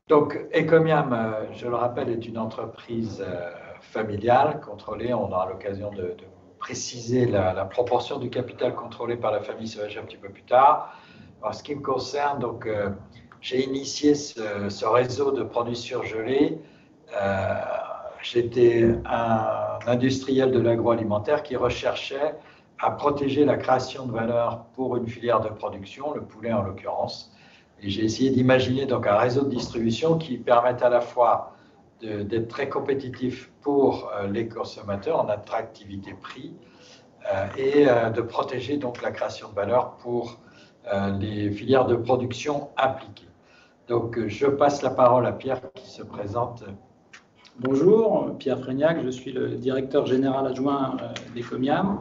Donc, Ecomiam, je le rappelle, est une entreprise familiale contrôlée. On aura l'occasion de préciser la proportion du capital contrôlé par la famille Sauvager un petit peu plus tard. En ce qui me concerne, donc, j'ai initié ce réseau de produits surgelés. J'étais un industriel de l'agroalimentaire qui recherchait à protéger la création de valeur pour une filière de production, le poulet en l'occurrence. Et j'ai essayé d'imaginer donc un réseau de distribution qui permette à la fois d'être très compétitif pour les consommateurs en attractivité prix et de protéger donc la création de valeur pour les filières de production impliquées. Donc je passe la parole à Pierre qui se présente. Bonjour, Pierre Frégnac, je suis le directeur général adjoint d'Ecomiam.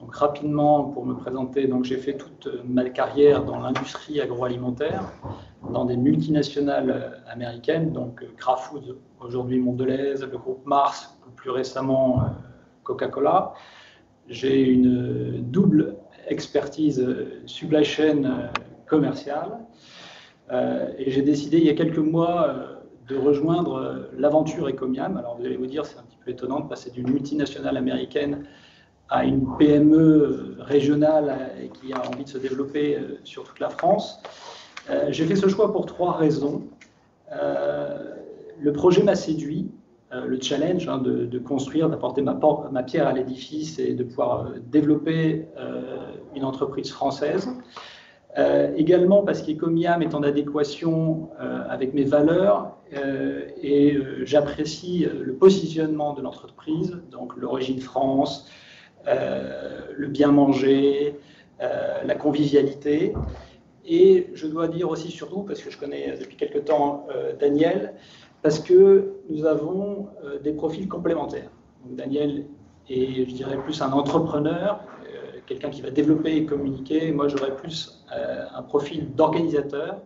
Donc rapidement, pour me présenter, j'ai fait toute ma carrière dans l'industrie agroalimentaire, dans des multinationales américaines, donc Kraft Foods, aujourd'hui Mondelez, le groupe Mars, ou plus récemment Coca-Cola. J'ai une double expertise supply chain commerciale et j'ai décidé il y a quelques mois de rejoindre l'aventure Ecomiam. Alors vous allez vous dire, c'est un petit peu étonnant de passer d'une multinationale américaine à une PME régionale qui a envie de se développer sur toute la France. J'ai fait ce choix pour trois raisons. Le projet m'a séduit, le challenge de construire, d'apporter ma pierre à l'édifice et de pouvoir développer une entreprise française. Également parce qu'Ecomiam est en adéquation avec mes valeurs et j'apprécie le positionnement de l'entreprise, donc l'origine France, le bien manger, la convivialité. Et je dois dire aussi surtout, parce que je connais depuis quelque temps Daniel, parce que nous avons des profils complémentaires. Donc Daniel est, je dirais, plus un entrepreneur, quelqu'un qui va développer et communiquer. Moi, j'aurais plus un profil d'organisateur,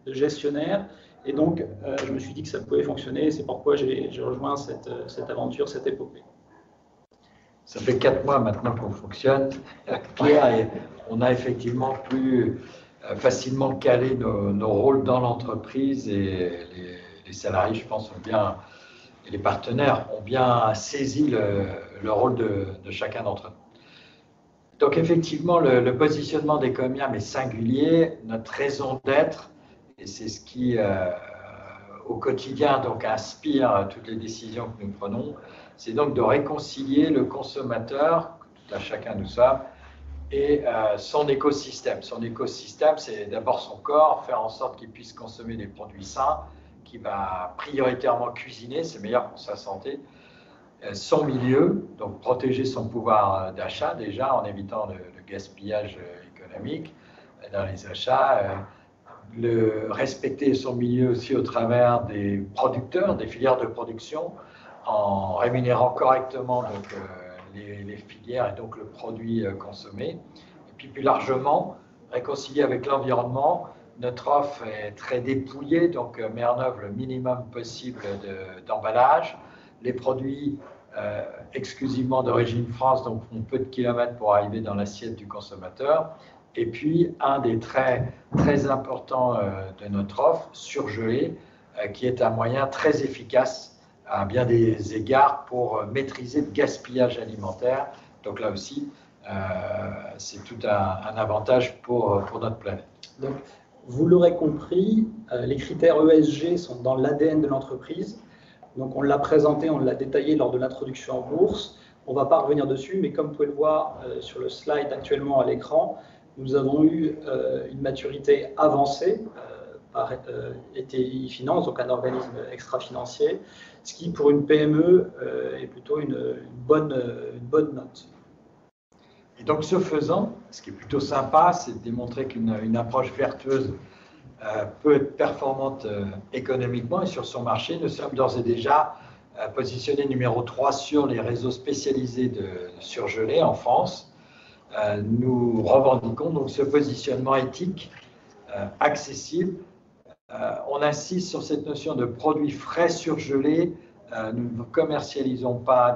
de gestionnaire. Et donc, je me suis dit que ça pouvait fonctionner. C'est pourquoi j'ai rejoint cette aventure, cette épopée. Ça fait 4 mois maintenant qu'on fonctionne, Pierre, et on a effectivement pu facilement caler nos rôles dans l'entreprise et les salariés, je pense, et les partenaires ont bien saisi le rôle de chacun d'entre nous. Donc effectivement, le positionnement d'Ecomiam est singulier, notre raison d'être, et c'est ce qui, au quotidien, donc, inspire toutes les décisions que nous prenons, c'est donc de réconcilier le consommateur, tout à chacun nous sommes, et son écosystème. Son écosystème, c'est d'abord son corps, faire en sorte qu'il puisse consommer des produits sains, qu'il va prioritairement cuisiner, c'est meilleur pour sa santé. Son milieu, donc protéger son pouvoir d'achat déjà en évitant le gaspillage économique dans les achats, respecter son milieu aussi au travers des producteurs, des filières de production, en rémunérant correctement donc, les filières et donc le produit consommé. Et puis plus largement, réconcilier avec l'environnement. Notre offre est très dépouillée, donc met en œuvre le minimum possible d'emballage. Les produits exclusivement d'origine France, donc font peu de kilomètres pour arriver dans l'assiette du consommateur. Et puis, un des traits très importants de notre offre, surgelée, qui est un moyen très efficace à bien des égards pour maîtriser le gaspillage alimentaire. Donc là aussi, c'est tout un avantage pour notre planète. Donc, vous l'aurez compris, les critères ESG sont dans l'ADN de l'entreprise. Donc on l'a présenté, on l'a détaillé lors de l'introduction en bourse. On ne va pas revenir dessus, mais comme vous pouvez le voir sur le slide actuellement à l'écran, nous avons eu une maturité avancée par ETI Finance, donc un organisme extra-financier, ce qui pour une PME est plutôt une bonne note. Et donc ce faisant, ce qui est plutôt sympa, c'est de démontrer qu'une approche vertueuse peut être performante économiquement et sur son marché. Nous sommes d'ores et déjà positionnés numéro 3 sur les réseaux spécialisés de surgelés en France. Nous revendiquons donc ce positionnement éthique, accessible. On insiste sur cette notion de produits frais surgelés. Nous ne commercialisons pas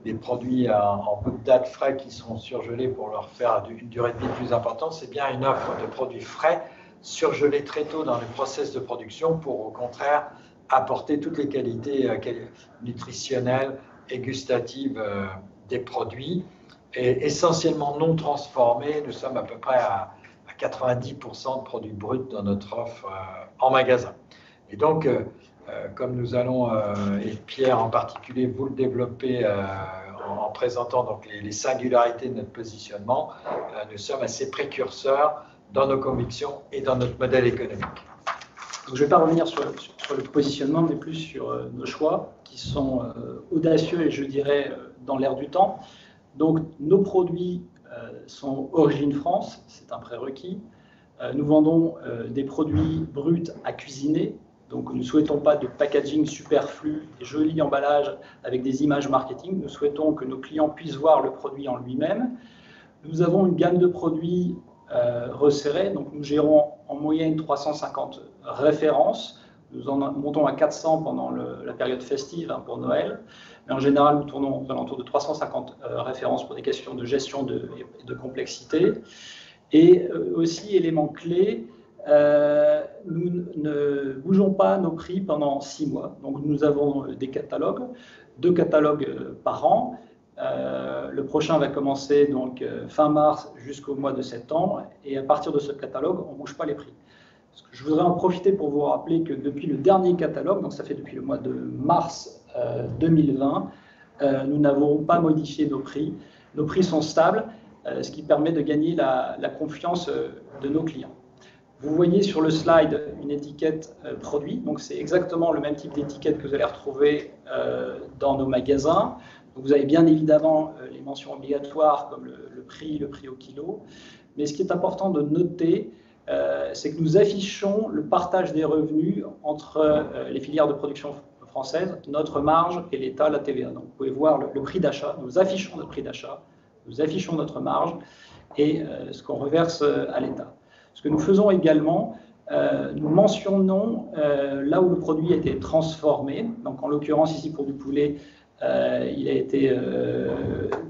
des produits en peu de date frais qui seront surgelés pour leur faire une durée de vie plus importante. C'est bien une offre de produits frais, surgeler très tôt dans les process de production pour, au contraire, apporter toutes les qualités nutritionnelles et gustatives des produits, et essentiellement non transformés. Nous sommes à peu près à 90% de produits bruts dans notre offre en magasin. Et donc, comme nous allons, et Pierre en particulier, vous le développer en présentant donc les singularités de notre positionnement, nous sommes assez précurseurs dans nos convictions et dans notre modèle économique. Donc, je ne vais pas revenir sur le positionnement, mais plus sur nos choix, qui sont audacieux et je dirais dans l'air du temps. Donc, nos produits sont origine France, c'est un prérequis. Nous vendons des produits bruts à cuisiner. Donc, nous ne souhaitons pas de packaging superflu, des jolis emballages avec des images marketing. Nous souhaitons que nos clients puissent voir le produit en lui-même. Nous avons une gamme de produits resserrée. Donc, nous gérons en moyenne 350 références. Nous en montons à 400 pendant la période festive pour Noël. Mais en général, nous tournons aux alentours de 350 références pour des questions de gestion de complexité. Et aussi, élément clé, nous ne bougeons pas nos prix pendant 6 mois. Donc, nous avons des catalogues, 2 catalogues par an. Le prochain va commencer donc fin mars jusqu'au mois de septembre. Et à partir de ce catalogue, on ne bouge pas les prix. Je voudrais en profiter pour vous rappeler que depuis le dernier catalogue, donc ça fait depuis le mois de mars 2020, nous n'avons pas modifié nos prix. Nos prix sont stables, ce qui permet de gagner la confiance de nos clients. Vous voyez sur le slide une étiquette produit, donc c'est exactement le même type d'étiquette que vous allez retrouver dans nos magasins. Donc vous avez bien évidemment les mentions obligatoires comme le prix au kilo, mais ce qui est important de noter, c'est que nous affichons le partage des revenus entre les filières de production françaises, notre marge et l'État, la TVA. Donc vous pouvez voir le prix d'achat, nous affichons notre prix d'achat, nous affichons notre marge et ce qu'on reverse à l'État. Ce que nous faisons également, nous mentionnons là où le produit a été transformé. Donc en l'occurrence ici pour du poulet, il a été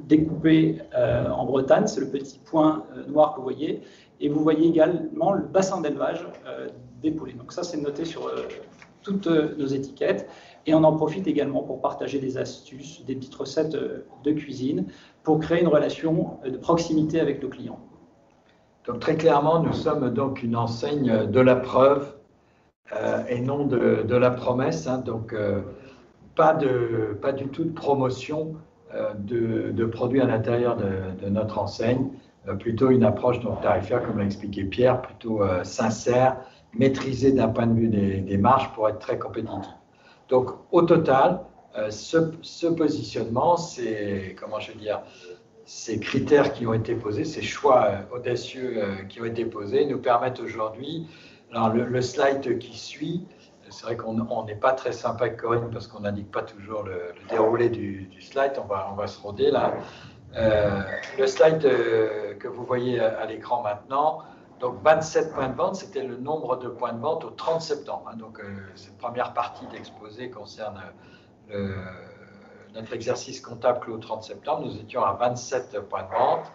découpé en Bretagne, c'est le petit point noir que vous voyez. Et vous voyez également le bassin d'élevage des poulets. Donc ça, c'est noté sur toutes nos étiquettes. Et on en profite également pour partager des astuces, des petites recettes de cuisine pour créer une relation de proximité avec nos clients. Donc très clairement, nous sommes donc une enseigne de la preuve et non de la promesse. Hein. Donc pas du tout de promotion de produits à l'intérieur de notre enseigne. Plutôt une approche donc tarifaire, comme l'a expliqué Pierre, plutôt sincère, maîtrisée d'un point de vue des marges pour être très compétitif. Donc au total, ce positionnement, ces critères qui ont été posés, ces choix audacieux qui ont été posés nous permettent aujourd'hui, alors le slide qui suit, c'est vrai qu'on n'est pas très sympa avec Corinne parce qu'on n'indique pas toujours le déroulé du slide, on va se roder là. Le slide que vous voyez à l'écran maintenant, donc 27 points de vente, c'était le nombre de points de vente au 30 septembre. Hein, donc cette première partie d'exposé concerne notre exercice comptable clos au 30 septembre. Nous étions à 27 points de vente.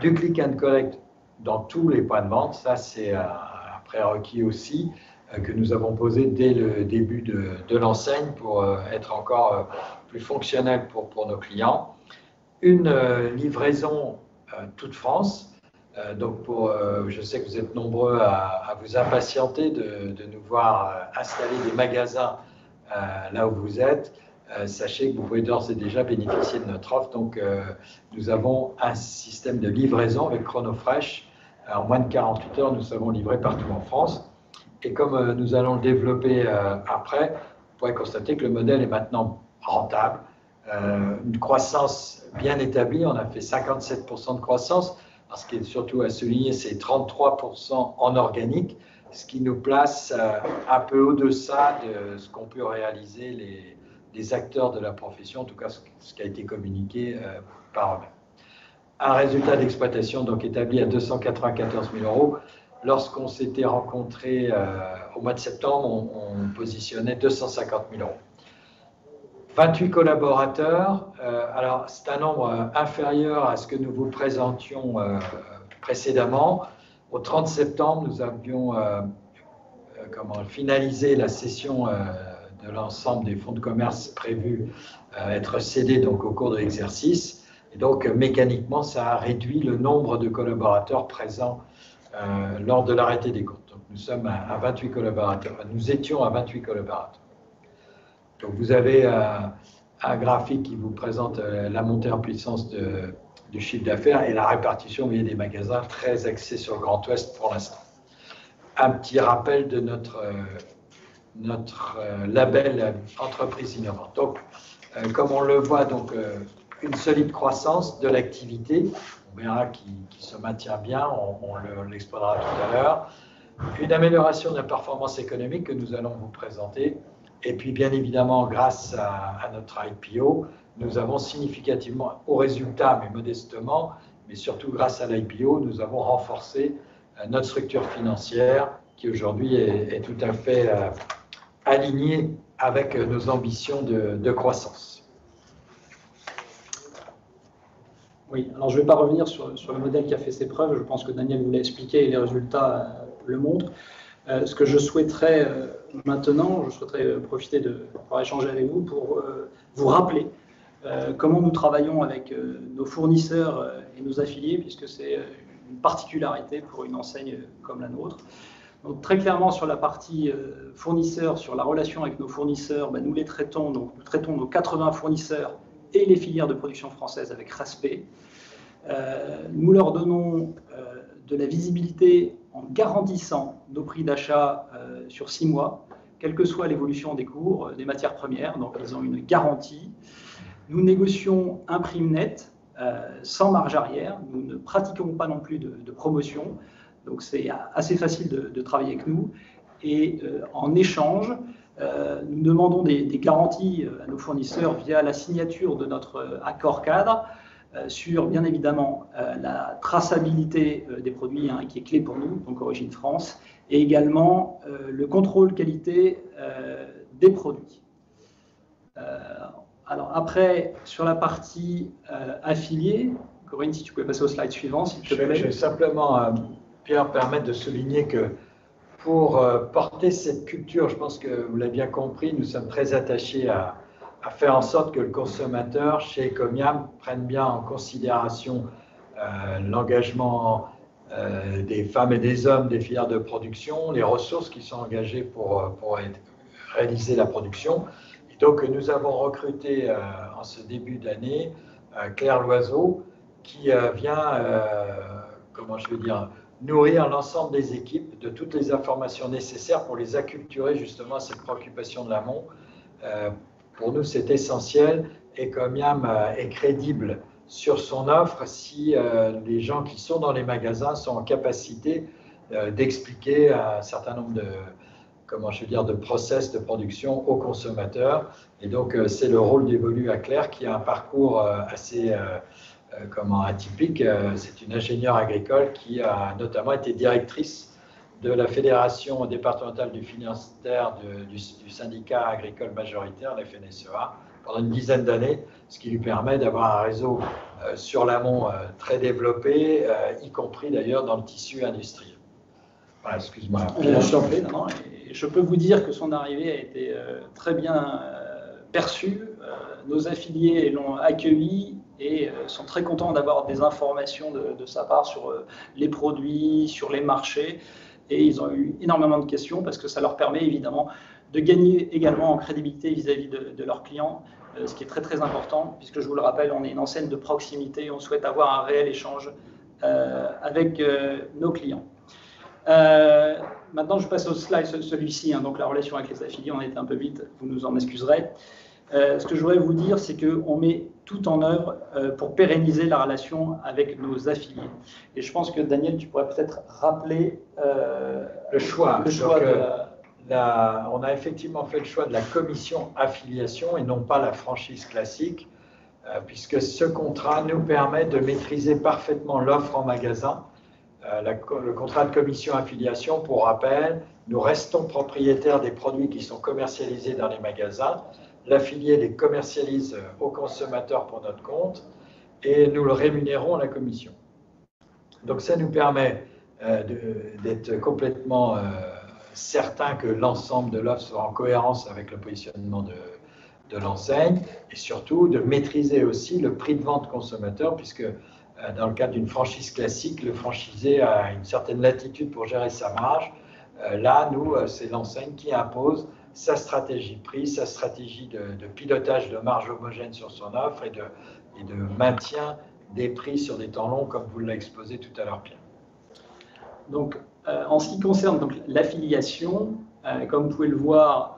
Du click and collect dans tous les points de vente, ça c'est un prérequis aussi que nous avons posé dès le début de l'enseigne pour être encore plus fonctionnel pour nos clients. Une livraison toute France. Donc je sais que vous êtes nombreux à vous impatienter de nous voir installer des magasins là où vous êtes. Sachez que vous pouvez d'ores et déjà bénéficier de notre offre. Donc nous avons un système de livraison avec ChronoFresh. En moins de 48 heures, nous savons livrer partout en France. Et comme nous allons le développer après, vous pourrez constater que le modèle est maintenant rentable. Une croissance bien établie, on a fait 57% de croissance. Alors, ce qui est surtout à souligner, c'est 33% en organique, ce qui nous place un peu au-deçà de ce qu'ont pu réaliser les acteurs de la profession, en tout cas ce qui a été communiqué par eux-mêmes. Un résultat d'exploitation donc établi à 294 000 €. Lorsqu'on s'était rencontrés au mois de septembre, on positionnait 250 000 €. 28 collaborateurs, alors c'est un nombre inférieur à ce que nous vous présentions précédemment. Au 30 septembre, nous avions finalisé la cession de l'ensemble des fonds de commerce prévus être cédés donc, au cours de l'exercice. Et donc, mécaniquement, ça a réduit le nombre de collaborateurs présents lors de l'arrêté des comptes. Donc, nous sommes à 28 collaborateurs. Nous étions à 28 collaborateurs. Donc, vous avez un graphique qui vous présente la montée en puissance du chiffre d'affaires et la répartition via des magasins très axés sur le Grand Ouest pour l'instant. Un petit rappel de notre label entreprise innovante. Donc, comme on le voit, donc, une solide croissance de l'activité, on verra qui se maintient bien, on l'exposera tout à l'heure. Une amélioration de la performance économique que nous allons vous présenter. Et puis, bien évidemment, grâce à notre IPO, nous avons significativement, au résultat, mais modestement, mais surtout grâce à l'IPO, nous avons renforcé notre structure financière qui aujourd'hui est tout à fait alignée avec nos ambitions de croissance. Oui, alors je ne vais pas revenir sur le modèle qui a fait ses preuves, je pense que Daniel vous l'a expliqué et les résultats le montrent. Ce que je souhaiterais maintenant, je souhaiterais profiter de pouvoir échanger avec vous pour vous rappeler comment nous travaillons avec nos fournisseurs et nos affiliés, puisque c'est une particularité pour une enseigne comme la nôtre. Donc, très clairement, sur la partie fournisseurs, sur la relation avec nos fournisseurs, nous les traitons, donc nous traitons nos 80 fournisseurs et les filières de production française avec respect. Nous leur donnons de la visibilité en garantissant nos prix d'achat sur 6 mois, quelle que soit l'évolution des cours des matières premières. Donc, ils ont une garantie. Nous négocions un prix net sans marge arrière. Nous ne pratiquons pas non plus de promotion. Donc, c'est assez facile de travailler avec nous. Et en échange, nous demandons des garanties à nos fournisseurs via la signature de notre accord cadre sur, bien évidemment, la traçabilité des produits qui est clé pour nous, donc Origine France, et également le contrôle qualité des produits. Alors après, sur la partie affiliée, Corinne, si tu pouvais passer au slide suivant, s'il te plaît. Je vais simplement, Pierre, permettre de souligner que pour porter cette culture, je pense que vous l'avez bien compris, nous sommes très attachés à faire en sorte que le consommateur chez Ecomiam prenne bien en considération l'engagement des femmes et des hommes des filières de production, les ressources qui sont engagées pour réaliser la production. Et donc nous avons recruté en ce début d'année Claire Loiseau qui vient, nourrir l'ensemble des équipes de toutes les informations nécessaires pour les acculturer justement à cette préoccupation de l'amont. Pour nous, c'est essentiel. Ecomiam est crédible sur son offre si les gens qui sont dans les magasins sont en capacité d'expliquer un certain nombre de process de production aux consommateurs. Et donc, c'est le rôle dévolu à Claire qui a un parcours assez atypique. C'est une ingénieure agricole qui a notamment été directrice de la Fédération départementale du Finistère du syndicat agricole majoritaire, la FNSEA, pendant une dizaine d'années, ce qui lui permet d'avoir un réseau sur l'amont très développé, y compris d'ailleurs dans le tissu industriel. Voilà, excuse-moi. Je peux vous dire que son arrivée a été très bien perçue. Nos affiliés l'ont accueilli et sont très contents d'avoir des informations de sa part sur les produits, sur les marchés. Et ils ont eu énormément de questions parce que ça leur permet évidemment de gagner également en crédibilité vis-à-vis de leurs clients, ce qui est très très important puisque je vous le rappelle, on est une enseigne de proximité et on souhaite avoir un réel échange avec nos clients. Maintenant, je passe au slide, celui-ci, donc la relation avec les affiliés, on était un peu vite, vous nous en excuserez. Ce que je voudrais vous dire, c'est qu'on met tout en œuvre pour pérenniser la relation avec nos affiliés. Et je pense que Daniel, tu pourrais peut-être rappeler le choix. On a effectivement fait le choix de la commission affiliation et non pas la franchise classique, puisque ce contrat nous permet de maîtriser parfaitement l'offre en magasin. Le contrat de commission affiliation, pour rappel, nous restons propriétaires des produits qui sont commercialisés dans les magasins. L'affilié les commercialise aux consommateurs pour notre compte et nous le rémunérons à la commission. Donc ça nous permet d'être complètement certain que l'ensemble de l'offre soit en cohérence avec le positionnement de l'enseigne, et surtout de maîtriser aussi le prix de vente consommateur, puisque dans le cadre d'une franchise classique, le franchisé a une certaine latitude pour gérer sa marge. Là, nous, c'est l'enseigne qui impose sa stratégie prix, sa stratégie de pilotage de marge homogène sur son offre et de maintien des prix sur des temps longs, comme vous l'avez exposé tout à l'heure, Pierre. Donc, en ce qui concerne l'affiliation, comme vous pouvez le voir,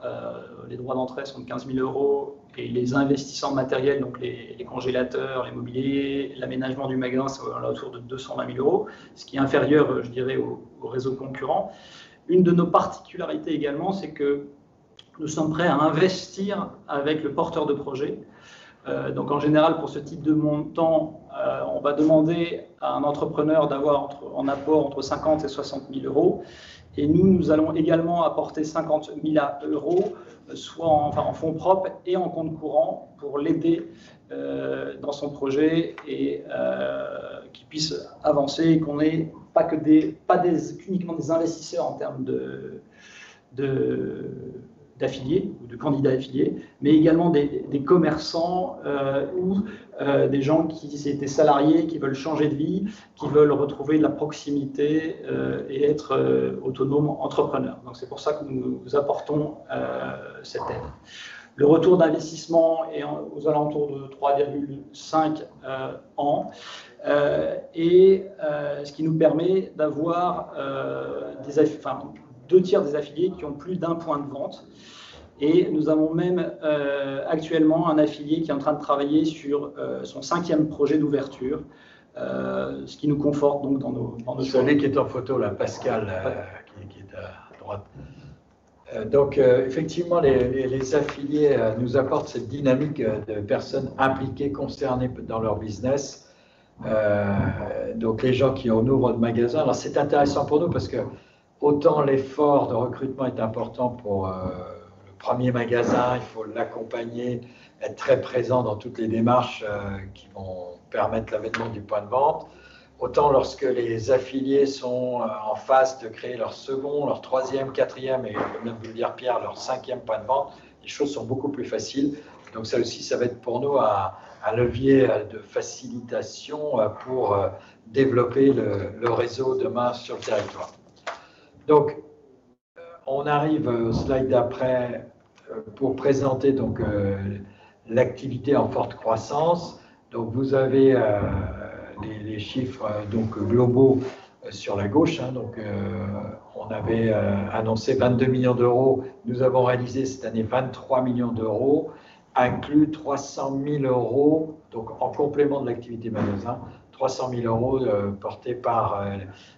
les droits d'entrée sont de 15 000 € et les investissements matériels, donc les congélateurs, les mobiliers, l'aménagement du magasin, c'est autour de 220 000 €, ce qui est inférieur, je dirais, au réseau concurrent. Une de nos particularités également, c'est que nous sommes prêts à investir avec le porteur de projet. Donc en général, pour ce type de montant, on va demander à un entrepreneur d'avoir en apport entre 50 et 60 000 €. Et nous allons également apporter 50 000 €, soit en fonds propres et en compte courant, pour l'aider dans son projet et qu'il puisse avancer et qu'on n'ait pas uniquement des investisseurs en termes d'affiliés ou de candidats affiliés, mais également des commerçants ou des gens qui étaient salariés, qui veulent changer de vie, qui veulent retrouver de la proximité et être autonomes entrepreneurs. Donc c'est pour ça que nous apportons cette aide. Le retour d'investissement est aux alentours de 3,5 ans, et ce qui nous permet d'avoir 2 tiers des affiliés qui ont plus d'1 point de vente. Et nous avons même actuellement un affilié qui est en train de travailler sur son 5e projet d'ouverture, ce qui nous conforte donc dans nos Celui qui est en photo, là, Pascal, qui est à droite. Donc, effectivement, les affiliés nous apportent cette dynamique de personnes impliquées, concernées dans leur business. Donc, les gens qui en ouvrent de magasins. Alors, c'est intéressant pour nous parce que autant l'effort de recrutement est important pour le premier magasin, il faut l'accompagner, être très présent dans toutes les démarches qui vont permettre l'avènement du point de vente. Autant lorsque les affiliés sont en phase de créer leur second, leur 3e, 4e et, comme vient de vous le dire Pierre, leur 5e point de vente, les choses sont beaucoup plus faciles. Donc ça aussi, ça va être pour nous un levier de facilitation pour développer le réseau demain sur le territoire. Donc, on arrive au slide d'après pour présenter donc l'activité en forte croissance. Donc, vous avez les chiffres donc globaux sur la gauche. Donc, on avait annoncé 22 millions d'euros. Nous avons réalisé cette année 23 millions d'euros, inclus 300 000 €, donc en complément de l'activité magasin, 300 000 € portés par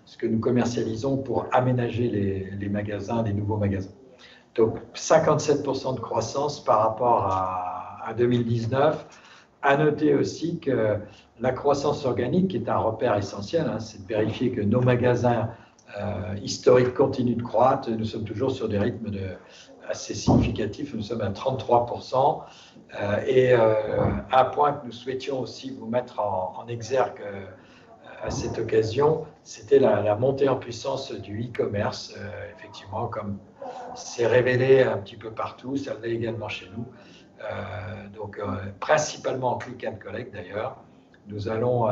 ce que nous commercialisons pour aménager les magasins, les nouveaux magasins. Donc 57% de croissance par rapport à 2019. À noter aussi que la croissance organique, qui est un repère essentiel, c'est de vérifier que nos magasins historiques continuent de croître. Nous sommes toujours sur des rythmes assez significatifs. Nous sommes à 33%. Et un point que nous souhaitions aussi vous mettre en exergue à cette occasion, c'était la montée en puissance du e-commerce. Effectivement, comme c'est révélé un petit peu partout, ça l'est également chez nous. Donc, principalement en click and collect d'ailleurs. Nous allons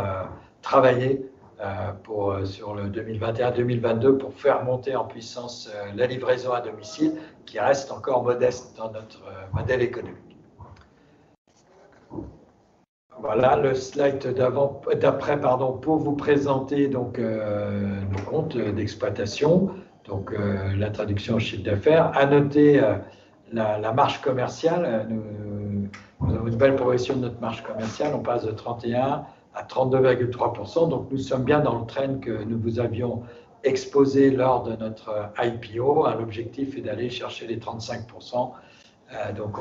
travailler sur le 2021-2022 pour faire monter en puissance la livraison à domicile, qui reste encore modeste dans notre modèle économique. Voilà le slide d'après pour vous présenter donc, nos comptes d'exploitation, donc la traduction au chiffre d'affaires. À noter la marge commerciale. Nous avons une belle progression de notre marge commerciale. On passe de 31 à 32,3%. Donc nous sommes bien dans le trend que nous vous avions exposé lors de notre IPO. L'objectif est d'aller chercher les 35%. Donc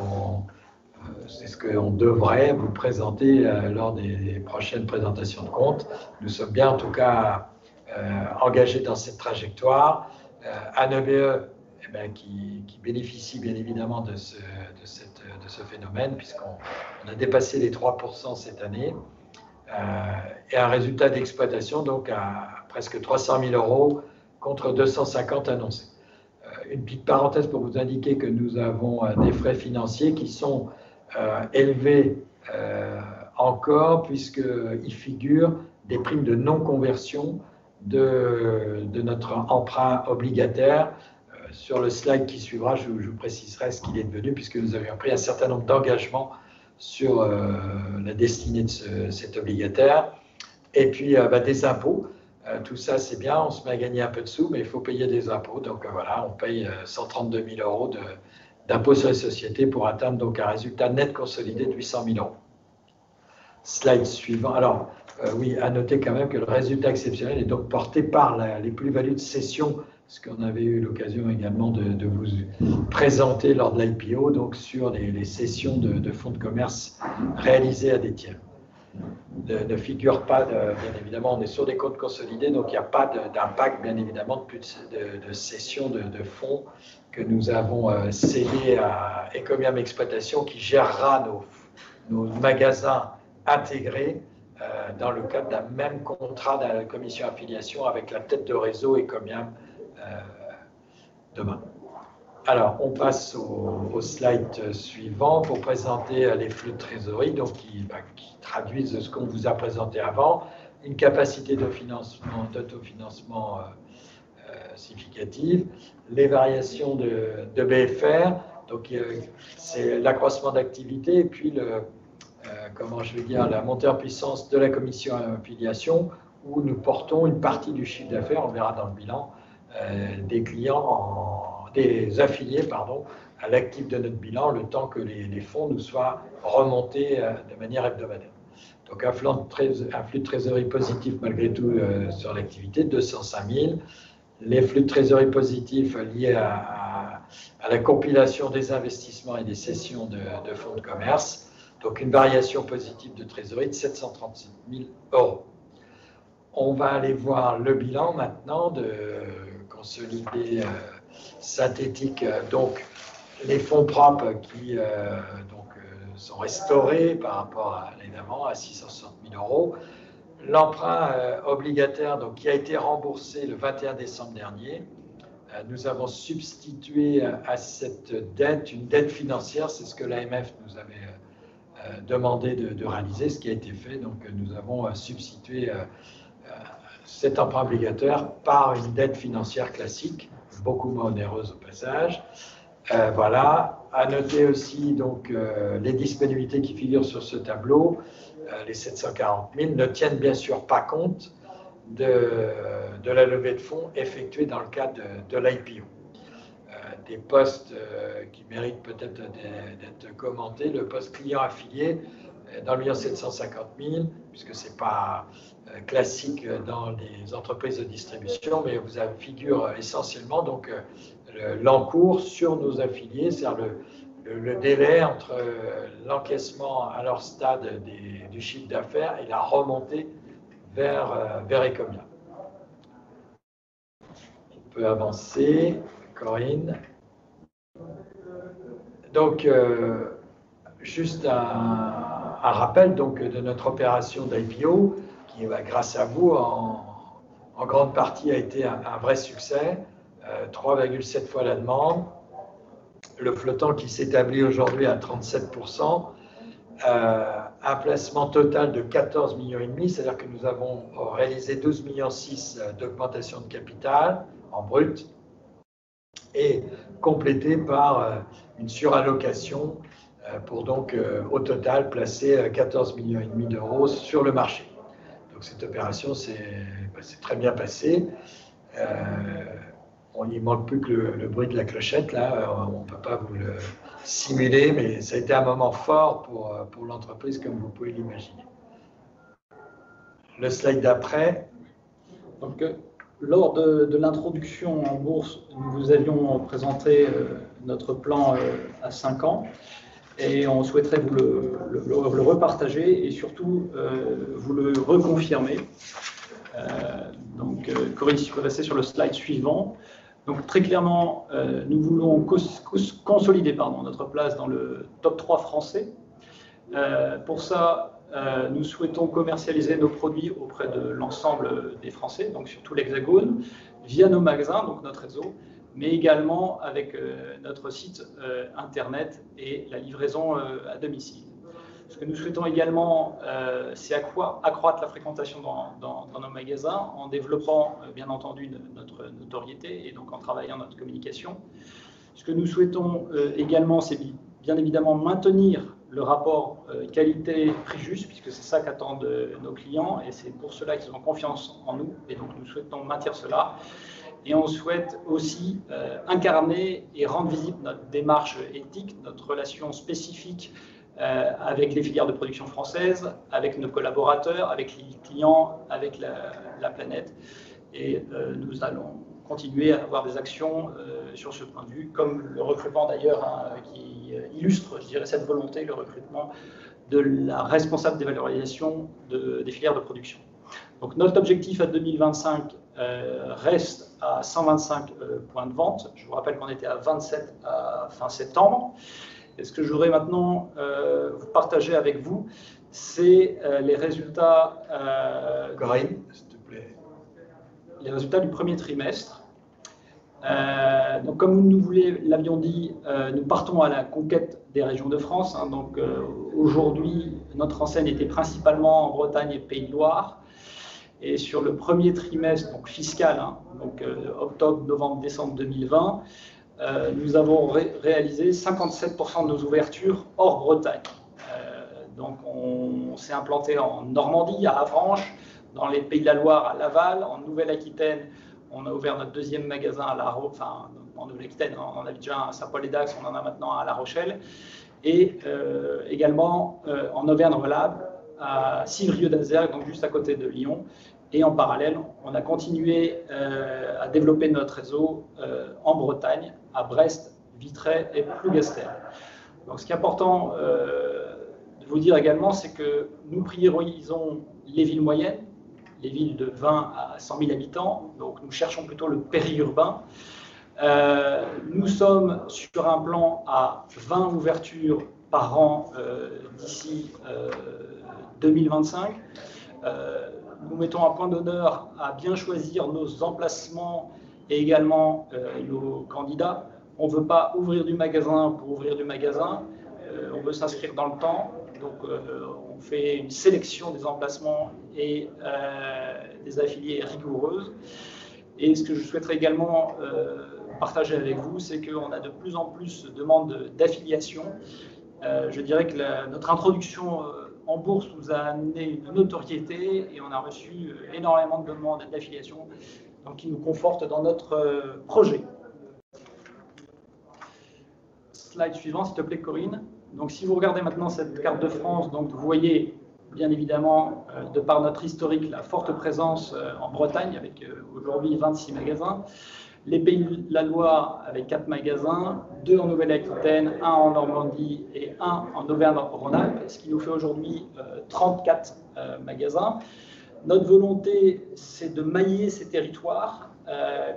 c'est ce qu'on devrait vous présenter lors des prochaines présentations de comptes. Nous sommes bien en tout cas engagés dans cette trajectoire. ANEBE qui bénéficie bien évidemment de ce phénomène, puisqu'on a dépassé les 3% cette année. et un résultat d'exploitation donc à presque 300 000 € contre 250 annoncés. Une petite parenthèse pour vous indiquer que nous avons des frais financiers qui sont élevés encore, puisqu'il figure des primes de non-conversion de notre emprunt obligataire. Sur le slide qui suivra, je vous préciserai ce qu'il est devenu, puisque nous avions pris un certain nombre d'engagements sur la destinée de cet obligataire. Et puis des impôts. Tout ça, c'est bien, on se met à gagner un peu de sous, mais il faut payer des impôts. Donc voilà, on paye 132 000 € d'impôts sur les sociétés pour atteindre donc un résultat net consolidé de 800 000 €. Slide suivant. Alors, oui, à noter quand même que le résultat exceptionnel est donc porté par les plus-values de cession, ce qu'on avait eu l'occasion également de vous présenter lors de l'IPO, donc sur les cessions de fonds de commerce réalisés à des tiers. Ne figure pas, bien évidemment, on est sur des comptes consolidés, donc il n'y a pas d'impact, bien évidemment, de cession de fonds que nous avons cédés à Ecomium Exploitation, qui gérera nos magasins intégrés dans le cadre d'un même contrat de la commission affiliation avec la tête de réseau Ecomium demain. Alors, on passe au slide suivant pour présenter les flux de trésorerie, donc qui traduisent ce qu'on vous a présenté avant, une capacité d'autofinancement significative, les variations de BFR, donc c'est l'accroissement d'activité, et puis la montée en puissance de la commission affiliation, où nous portons une partie du chiffre d'affaires, on verra dans le bilan, des affiliés à l'actif de notre bilan, le temps que les fonds nous soient remontés de manière hebdomadaire. Donc un flux de trésorerie positif malgré tout sur l'activité, 205 000. Les flux de trésorerie positifs liés à la compilation des investissements et des cessions de fonds de commerce. Donc une variation positive de trésorerie de 736 000 €. On va aller voir le bilan maintenant de consolidé synthétique. Donc les fonds propres qui sont restaurés par rapport évidemment à 660 000 €. L'emprunt obligataire qui a été remboursé le 21 décembre dernier. Nous avons substitué à cette dette une dette financière, c'est ce que l'AMF nous avait demandé de réaliser, ce qui a été fait. Donc nous avons substitué cet emprunt obligataire par une dette financière classique, beaucoup moins onéreuse au passage. Voilà. À noter aussi donc les disponibilités qui figurent sur ce tableau, les 740 000, ne tiennent bien sûr pas compte de la levée de fonds effectuée dans le cadre de l'IPO. Des postes qui méritent peut-être d'être commentés. Le poste client affilié dans le 1 750 000, puisque ce n'est pas classique dans les entreprises de distribution, mais vous figure essentiellement donc l'encours sur nos affiliés, c'est-à-dire le délai entre l'encaissement à leur stade du chiffre d'affaires et la remontée vers Ecomium. On peut avancer, Corinne. Donc, juste un rappel donc, de notre opération d'IPO, qui, grâce à vous, en grande partie a été un vrai succès, 3,7 fois la demande, le flottant qui s'établit aujourd'hui à 37%, un placement total de 14,5 millions, c'est-à-dire que nous avons réalisé 12,6 millions d'augmentation de capital en brut, et complété par une surallocation pour donc au total placer 14,5 millions € sur le marché. Donc cette opération s'est très bien passée. Il ne manque plus que le bruit de la clochette, là, on ne peut pas vous le simuler, mais ça a été un moment fort pour l'entreprise, comme vous pouvez l'imaginer. Le slide d'après. Donc, lors de l'introduction en bourse, nous vous avions présenté notre plan à 5 ans et on souhaiterait vous le repartager et surtout vous le reconfirmer. Donc, Corinne, si tu peux passer sur le slide suivant. Donc, très clairement, nous voulons consolider notre place dans le top 3 français. Pour ça, nous souhaitons commercialiser nos produits auprès de l'ensemble des Français, donc sur tout l'Hexagone, via nos magasins, donc notre réseau, mais également avec notre site internet et la livraison à domicile. Ce que nous souhaitons également, c'est accroître la fréquentation dans nos magasins en développant bien entendu notre notoriété et donc en travaillant notre communication. Ce que nous souhaitons également, c'est bien évidemment maintenir le rapport qualité-prix juste, puisque c'est ça qu'attendent nos clients et c'est pour cela qu'ils ont confiance en nous et donc nous souhaitons maintenir cela. Et on souhaite aussi incarner et rendre visible notre démarche éthique, notre relation spécifique avec les filières de production françaises, avec nos collaborateurs, avec les clients, avec la planète. Et nous allons continuer à avoir des actions sur ce point de vue, comme le recrutement d'ailleurs qui illustre, je dirais, cette volonté, le recrutement de la responsable des valorisations des filières de production. Donc notre objectif à 2025 reste à 125 points de vente. Je vous rappelle qu'on était à 27 à fin septembre. Et ce que je voudrais maintenant vous partager avec vous, c'est les résultats. Corinne, s'il te plaît. Les résultats du premier trimestre. Donc, comme nous l'avions dit, nous partons à la conquête des régions de France. Hein, donc, aujourd'hui, notre enseigne était principalement en Bretagne et Pays de Loire. Et sur le premier trimestre, donc fiscal, hein, donc octobre, novembre, décembre 2020, nous avons réalisé 57% de nos ouvertures hors Bretagne. Donc, on s'est implanté en Normandie, à Avranches, dans les Pays de la Loire, à Laval, en Nouvelle-Aquitaine. On a ouvert notre deuxième magasin en Nouvelle-Aquitaine, on en avait déjà un à Saint-Paul-et-Dax, on en a maintenant à La Rochelle. Et également en Auvergne-Rhône-Alpes, à Civrieux-d'Azergues, donc juste à côté de Lyon. Et en parallèle, on a continué à développer notre réseau en Bretagne, à Brest, Vitré et Plougastel. Donc ce qui est important de vous dire également, c'est que nous priorisons les villes moyennes, les villes de 20 à 100 000 habitants, donc nous cherchons plutôt le périurbain. Nous sommes sur un plan à 20 ouvertures par an d'ici 2025. Nous mettons un point d'honneur à bien choisir nos emplacements et également nos candidats. On ne veut pas ouvrir du magasin pour ouvrir du magasin, on veut s'inscrire dans le temps. Donc, on fait une sélection des emplacements et des affiliés rigoureuse. Et ce que je souhaiterais également partager avec vous, c'est qu'on a de plus en plus de demandes d'affiliation. Je dirais que notre introduction en bourse nous a amené une notoriété et on a reçu énormément de demandes d'affiliation, donc qui nous confortent dans notre projet. Slide suivant, s'il te plaît, Corinne. Donc, si vous regardez maintenant cette carte de France, donc vous voyez bien évidemment, de par notre historique, la forte présence en Bretagne, avec aujourd'hui 26 magasins. Les Pays de la Loire avec 4 magasins, 2 en Nouvelle-Aquitaine, 1 en Normandie et 1 en Auvergne-Rhône-Alpes, ce qui nous fait aujourd'hui 34 magasins. Notre volonté, c'est de mailler ces territoires,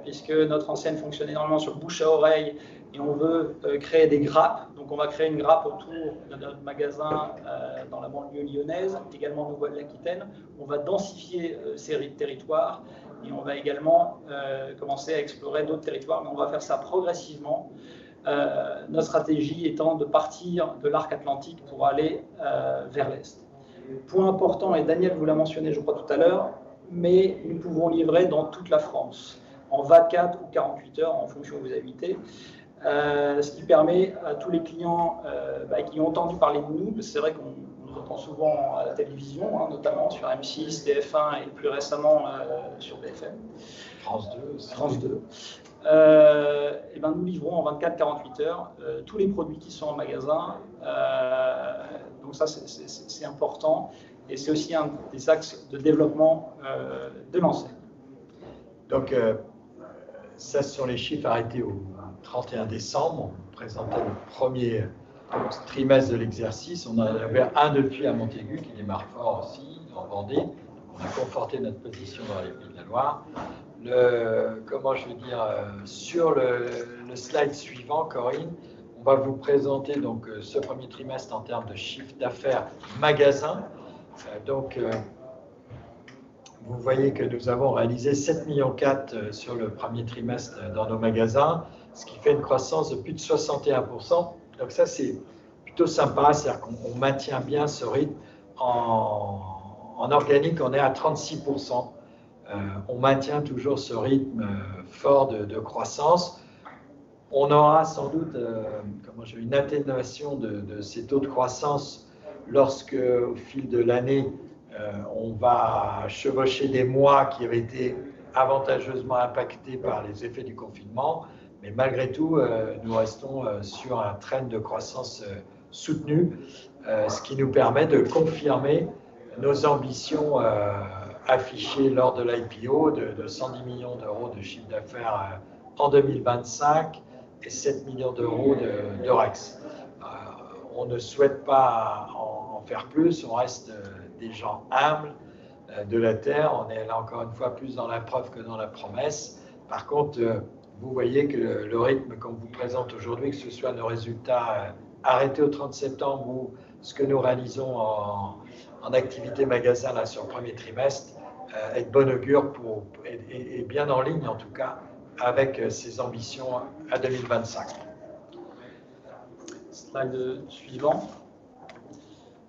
puisque notre enseigne fonctionne énormément sur bouche à oreille et on veut créer des grappes. Donc on va créer une grappe autour de notre magasin dans la banlieue lyonnaise, également en Nouvelle-Aquitaine. On va densifier ces territoires et on va également commencer à explorer d'autres territoires, mais on va faire ça progressivement. Notre stratégie étant de partir de l'arc atlantique pour aller vers l'Est. Point important, et Daniel vous l'a mentionné je crois tout à l'heure, mais nous pouvons livrer dans toute la France, en 24 ou 48 heures en fonction où vous habitez, ce qui permet à tous les clients qui ont entendu parler de nous, parce que c'est vrai qu'on nous entend souvent à la télévision, hein, notamment sur M6, TF1 et plus récemment sur BFM. France 2 aussi. France 2. Et ben nous livrons en 24-48 heures tous les produits qui sont en magasin. Donc ça, c'est important. Et c'est aussi un des axes de développement de l'enseigne. Donc, ça, ce sont les chiffres arrêtés au 31 décembre. On présentait le premier trimestre de l'exercice. On en avait un depuis à Montaigu qui démarre fort aussi, en Vendée. On a conforté notre position dans les Pays de la Loire. Comment je veux dire, sur le slide suivant, Corinne, on va vous présenter donc ce premier trimestre en termes de chiffre d'affaires magasin. Donc, vous voyez que nous avons réalisé 7,4 millions sur le premier trimestre dans nos magasins, ce qui fait une croissance de plus de 61%. Donc ça, c'est plutôt sympa, c'est-à-dire qu'on maintient bien ce rythme. En organique, on est à 36%. On maintient toujours ce rythme fort de croissance. On aura sans doute une atténuation de ces taux de croissance lorsque, au fil de l'année, on va chevaucher des mois qui avaient été avantageusement impactés par les effets du confinement. Mais malgré tout, nous restons sur un trend de croissance soutenu, ce qui nous permet de confirmer nos ambitions affichées lors de l'IPO de 110 millions d'euros de chiffre d'affaires en 2025 et 7 millions d'euros de REX. On ne souhaite pas en faire plus, on reste des gens humbles de la Terre. On est là encore une fois plus dans la preuve que dans la promesse. Par contre, vous voyez que le rythme qu'on vous présente aujourd'hui, que ce soit nos résultats arrêtés au 30 septembre ou ce que nous réalisons en activité magasin là, sur le premier trimestre, est de bon augure et bien en ligne en tout cas avec ses ambitions à 2025. Slide suivant.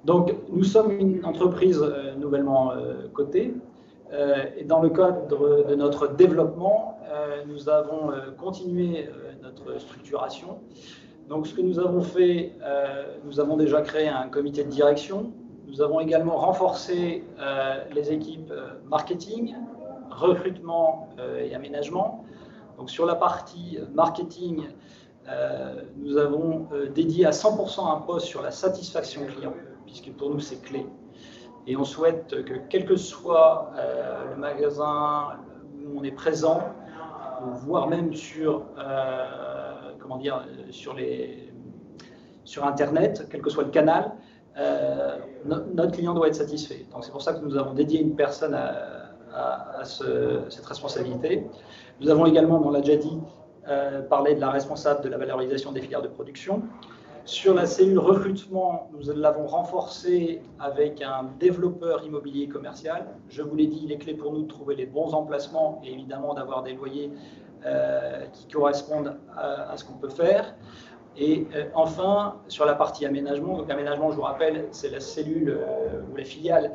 Donc, nous sommes une entreprise nouvellement cotée et dans le cadre de notre développement, nous avons continué notre structuration. Donc, ce que nous avons fait, nous avons déjà créé un comité de direction. Nous avons également renforcé les équipes marketing, recrutement et aménagement. Donc, sur la partie marketing, nous avons dédié à 100% un poste sur la satisfaction client, puisque pour nous, c'est clé. Et on souhaite que, quel que soit le magasin où on est présent, voire même sur, sur Internet, quel que soit le canal, notre client doit être satisfait. Donc c'est pour ça que nous avons dédié une personne à cette responsabilité. Nous avons également, on l'a déjà dit, parlé de la responsable de la valorisation des filières de production. Sur la cellule recrutement, nous l'avons renforcée avec un développeur immobilier commercial. Je vous l'ai dit, il est clé pour nous de trouver les bons emplacements et évidemment d'avoir des loyers qui correspondent à ce qu'on peut faire. Et enfin, sur la partie aménagement, donc l'aménagement, je vous rappelle, c'est la cellule ou la filiale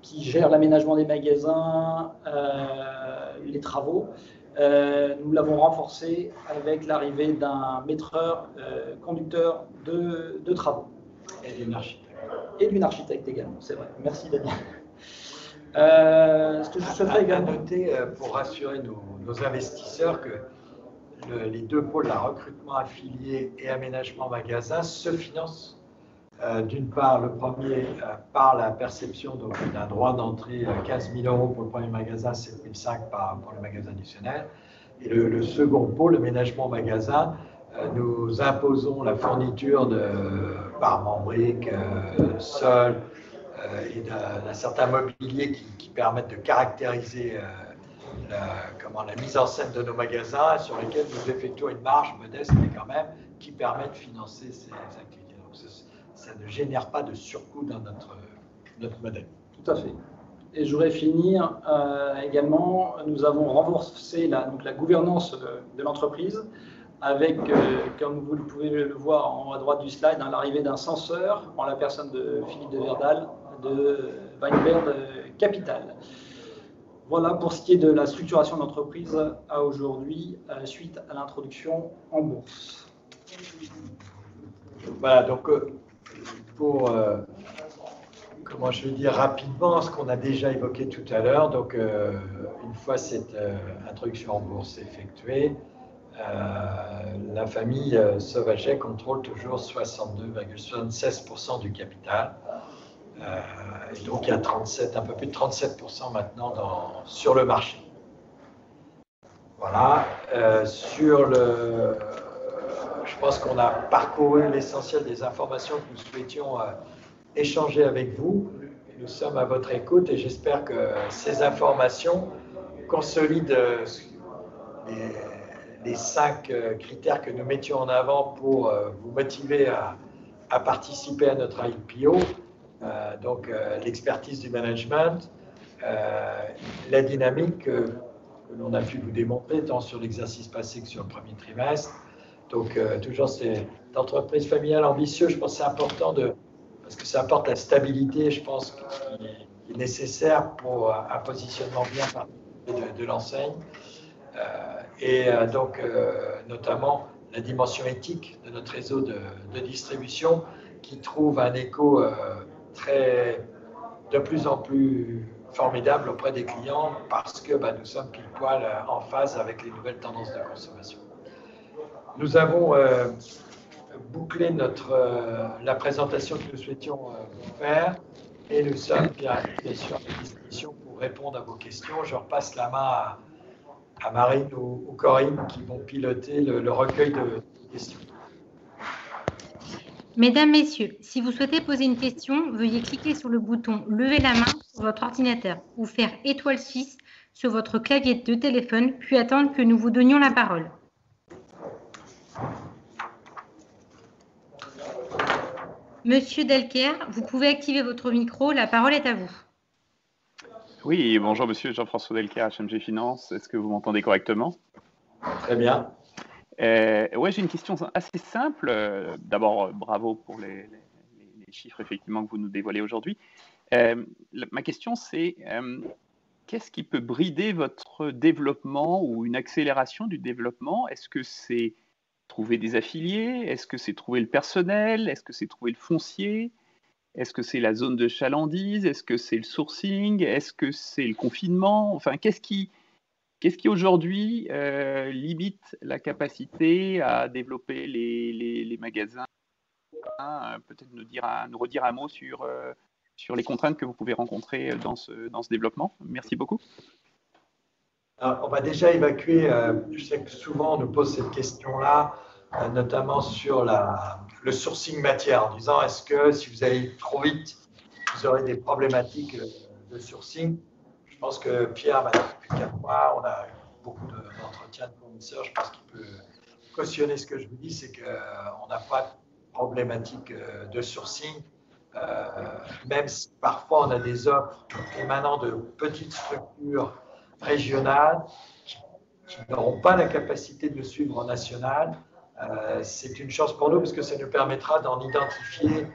qui gère l'aménagement des magasins, les travaux. Nous l'avons renforcé avec l'arrivée d'un maîtreur conducteur de travaux. Et d'une architecte. Et d'une architecte également, c'est vrai. Merci Daniel. Ce que je souhaiterais également noter, pour rassurer nos investisseurs, que les deux pôles, la recrutement affilié et aménagement magasin, se financent. D'une part, le premier par la perception d'un droit d'entrée 15 000 euros pour le premier magasin, 7 500 pour le magasin additionnel. Et le second pôle, le ménagement magasin, nous imposons la fourniture de parements briques, sol et d'un certain mobilier qui permettent de caractériser la mise en scène de nos magasins, sur lesquels nous effectuons une marge modeste, mais quand même, qui permet de financer ces activités. Donc, ça ne génère pas de surcoût dans notre modèle. Tout à fait. Et je voudrais finir également, nous avons renforcé la gouvernance de l'entreprise avec, comme vous pouvez le voir en haut à droite du slide, l'arrivée d'un censeur en la personne de Philippe de Verdal de Weinberg Capital. Voilà pour ce qui est de la structuration de l'entreprise à aujourd'hui, suite à l'introduction en bourse. Voilà, donc pour, comment je vais dire rapidement, ce qu'on a déjà évoqué tout à l'heure, donc une fois cette introduction en bourse effectuée, la famille Sauvaget contrôle toujours 62,76% du capital. Et donc il y a un peu plus de 37% maintenant sur le marché. Voilà. Je pense qu'on a parcouru l'essentiel des informations que nous souhaitions échanger avec vous. Nous sommes à votre écoute et j'espère que ces informations consolident les 5 critères que nous mettions en avant pour vous motiver à participer à notre IPO. donc l'expertise du management, la dynamique que l'on a pu vous démontrer tant sur l'exercice passé que sur le premier trimestre. Donc toujours cette entreprise familiale ambitieuse, je pense que c'est important parce que ça apporte la stabilité, je pense, qui est nécessaire pour un positionnement bien particulier de l'enseigne. Donc notamment la dimension éthique de notre réseau de distribution qui trouve un écho de plus en plus formidable auprès des clients parce que nous sommes pile poil en phase avec les nouvelles tendances de consommation. Nous avons bouclé la présentation que nous souhaitions vous faire et nous sommes bien sûr à disposition pour répondre à vos questions. Je repasse la main à Marine ou Corinne qui vont piloter le recueil de questions. Mesdames, Messieurs, si vous souhaitez poser une question, veuillez cliquer sur le bouton « Lever la main » sur votre ordinateur ou faire étoile 6 sur votre clavier de téléphone, puis attendre que nous vous donnions la parole. Monsieur Delcaire, vous pouvez activer votre micro, la parole est à vous. Oui, bonjour Monsieur Jean-François Delcaire, HMG Finance. Est-ce que vous m'entendez correctement? Très bien. Ouais, j'ai une question assez simple. D'abord, bravo pour les chiffres effectivement que vous nous dévoilez aujourd'hui. Ma question, c'est qu'est-ce qui peut brider votre développement ou une accélération du développement? Est-ce que c'est trouver des affiliés? Est-ce que c'est trouver le personnel? Est-ce que c'est trouver le foncier? Est-ce que c'est la zone de chalandise? Est-ce que c'est le sourcing? Est-ce que c'est le confinement? Enfin, qu'est-ce qui aujourd'hui limite la capacité à développer les magasins? Peut-être nous redire un mot sur les contraintes que vous pouvez rencontrer dans ce développement. Merci beaucoup. Alors, on va déjà évacuer, je sais que souvent on nous pose cette question-là, notamment sur le sourcing matière, en disant est-ce que si vous allez trop vite, vous aurez des problématiques de sourcing. Je pense que Pierre, moi, on a eu beaucoup d'entretiens de fournisseurs. Je pense qu'il peut cautionner ce que je vous dis, c'est qu'on n'a pas de problématique de sourcing, même si parfois on a des offres émanant de petites structures régionales qui n'auront pas la capacité de le suivre en national. C'est une chance pour nous parce que ça nous permettra d'en identifier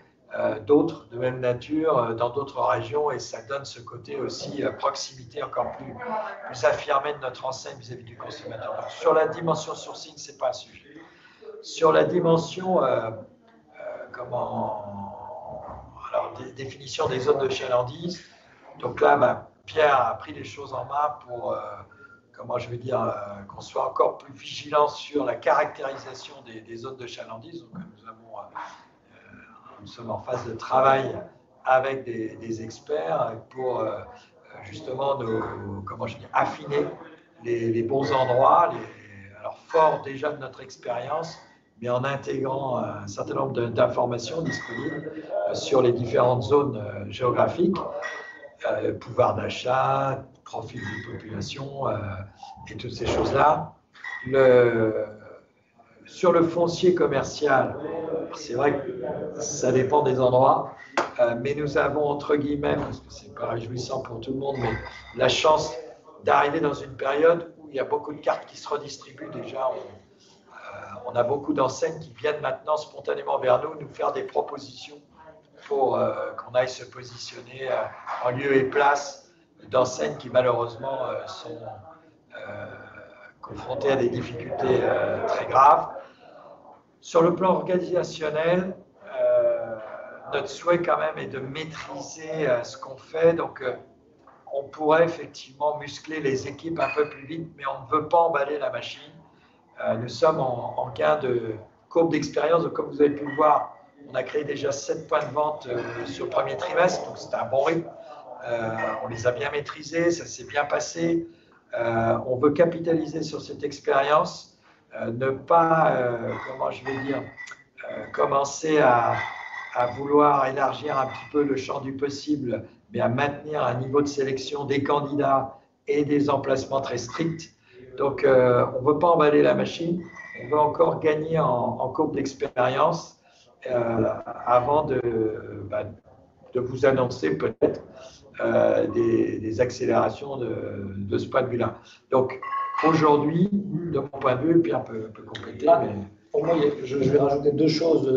d'autres de même nature dans d'autres régions et ça donne ce côté aussi proximité encore plus affirmé de notre enseigne vis-à-vis du consommateur. Donc, sur la dimension sourcing, ce n'est pas un sujet. Sur la dimension définition des zones de chalandise, donc là, Pierre a pris les choses en main pour qu'on soit encore plus vigilant sur la caractérisation des zones de chalandise. Donc, nous sommes en phase de travail avec des experts pour justement affiner les bons endroits, alors fort déjà de notre expérience, mais en intégrant un certain nombre d'informations disponibles sur les différentes zones géographiques, pouvoir d'achat, profil de population et toutes ces choses-là. Sur le foncier commercial, c'est vrai que ça dépend des endroits, mais nous avons, entre guillemets, parce que ce n'est pas réjouissant pour tout le monde, mais la chance d'arriver dans une période où il y a beaucoup de cartes qui se redistribuent. Déjà, on a beaucoup d'enseignes qui viennent maintenant spontanément vers nous faire des propositions pour qu'on aille se positionner en lieu et place d'enseignes qui malheureusement sont confrontées à des difficultés très graves. Sur le plan organisationnel, notre souhait quand même est de maîtriser ce qu'on fait. Donc, on pourrait effectivement muscler les équipes un peu plus vite, mais on ne veut pas emballer la machine. Nous sommes en gain de courbe d'expérience. Donc, comme vous avez pu le voir, on a créé déjà 7 points de vente sur le premier trimestre, donc c'était un bon rythme. On les a bien maîtrisés, ça s'est bien passé. On veut capitaliser sur cette expérience, ne pas, commencer à vouloir élargir un petit peu le champ du possible, mais à maintenir un niveau de sélection des candidats et des emplacements très stricts. Donc, on ne veut pas emballer la machine, on veut encore gagner en courbe d'expérience avant de vous annoncer peut-être des accélérations de ce point de vue-là. Donc, aujourd'hui, de mon point de vue, Pierre peut compléter. Mais... Pour moi, je vais rajouter deux choses.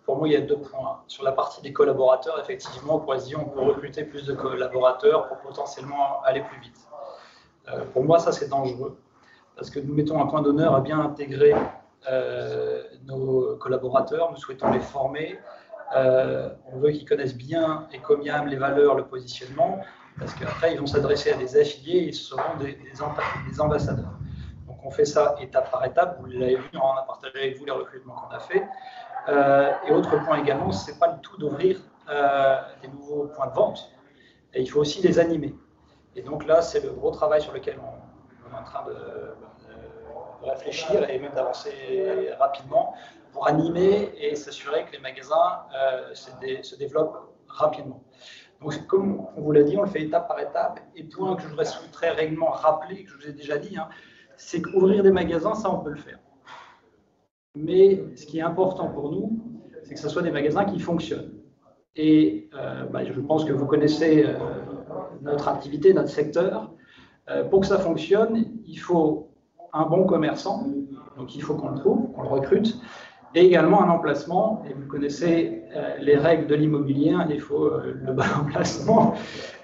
Pour moi, il y a deux points. Sur la partie des collaborateurs, effectivement, pour se dire on peut recruter plus de collaborateurs pour potentiellement aller plus vite. Pour moi, ça, c'est dangereux. Parce que nous mettons un point d'honneur à bien intégrer nos collaborateurs. Nous souhaitons les former. On veut qu'ils connaissent bien et comme IAM les valeurs, le positionnement. Parce qu'après, ils vont s'adresser à des affiliés et ils seront des ambassadeurs. Donc, on fait ça étape par étape. Vous l'avez vu, on a partagé avec vous les recrutements qu'on a fait. Et autre point également, ce n'est pas le tout d'ouvrir des nouveaux points de vente. Et il faut aussi les animer. Et donc là, c'est le gros travail sur lequel on est en train de réfléchir et même d'avancer rapidement pour animer et s'assurer que les magasins se développent rapidement. Donc, comme on vous l'a dit, on le fait étape par étape. Et point que je voudrais très régulièrement rappeler, que je vous ai déjà dit, c'est qu'ouvrir des magasins, ça, on peut le faire. Mais ce qui est important pour nous, c'est que ce soit des magasins qui fonctionnent. Et je pense que vous connaissez notre activité, notre secteur. Pour que ça fonctionne, il faut un bon commerçant, donc il faut qu'on le trouve, qu'on le recrute, et également un emplacement. Et vous connaissez les règles de l'immobilier, il faut le bon emplacement.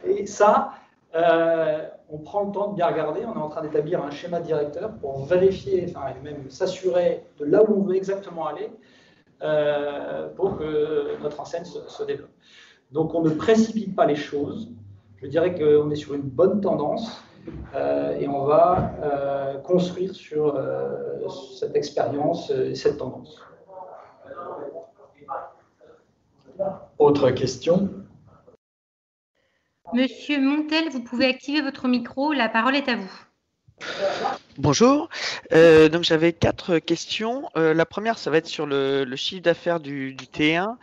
Et ça, on prend le temps de bien regarder. On est en train d'établir un schéma directeur pour vérifier, et même s'assurer de là où on veut exactement aller pour que notre enseigne se développe. Donc, on ne précipite pas les choses. Je dirais qu'on est sur une bonne tendance et on va construire sur cette expérience et cette tendance. Autre question? Monsieur Montel, vous pouvez activer votre micro. La parole est à vous. Bonjour. Donc j'avais 4 questions. La première, ça va être sur le chiffre d'affaires du T1.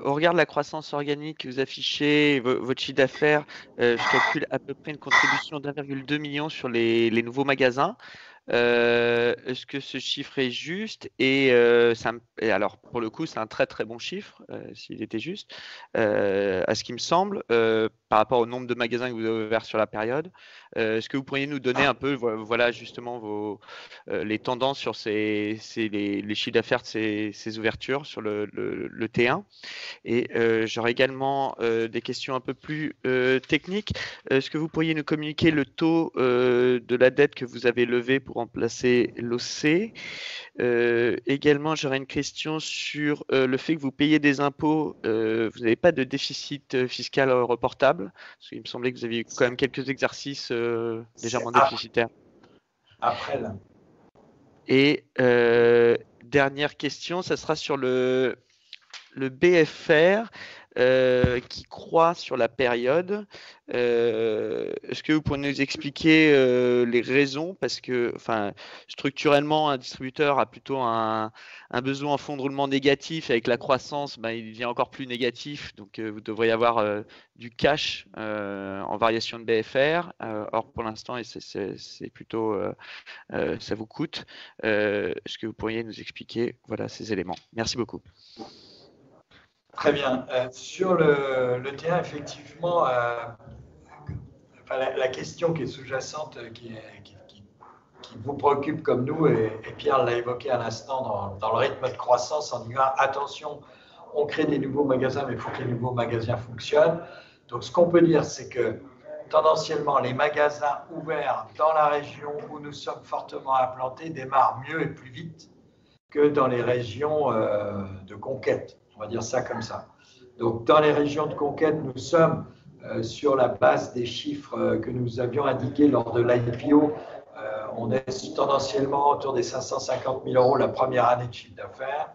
Au regard de la croissance organique que vous affichez, votre chiffre d'affaires, je calcule à peu près une contribution d'1,2 million sur les nouveaux magasins. Est-ce que ce chiffre est juste et alors pour le coup c'est un très très bon chiffre s'il était juste à ce qui me semble par rapport au nombre de magasins que vous avez ouverts sur la période. Est-ce que vous pourriez nous donner un peu voilà justement les tendances sur les chiffres d'affaires de ces ouvertures sur le T1 et j'aurais également des questions un peu plus techniques. Est-ce que vous pourriez nous communiquer le taux de la dette que vous avez levée pour remplacer l'OC? Également, j'aurais une question sur le fait que vous payez des impôts. Vous n'avez pas de déficit fiscal reportable, parce qu'il me semblait que vous aviez quand même quelques exercices légèrement déficitaires. Après, là. Et dernière question, ça sera sur le BFR qui croît sur la période. Est-ce que vous pouvez nous expliquer les raisons? Parce que structurellement, un distributeur a plutôt un besoin en fonds de roulement négatif. Avec la croissance, il devient encore plus négatif. Donc, vous devriez avoir du cash en variation de BFR. Or, pour l'instant, c'est plutôt ça vous coûte. Est-ce que vous pourriez nous expliquer ces éléments? Merci beaucoup. Très bien. Sur le T1, effectivement, la question qui est sous-jacente, qui vous préoccupe comme nous, et Pierre l'a évoqué à l'instant dans le rythme de croissance en disant attention, on crée des nouveaux magasins, mais il faut que les nouveaux magasins fonctionnent. Donc, ce qu'on peut dire, c'est que tendanciellement, les magasins ouverts dans la région où nous sommes fortement implantés démarrent mieux et plus vite que dans les régions de conquête. On va dire ça comme ça. Donc, dans les régions de conquête, nous sommes sur la base des chiffres que nous avions indiqués lors de l'IPO. On est tendanciellement autour des 550 000 € la première année de chiffre d'affaires.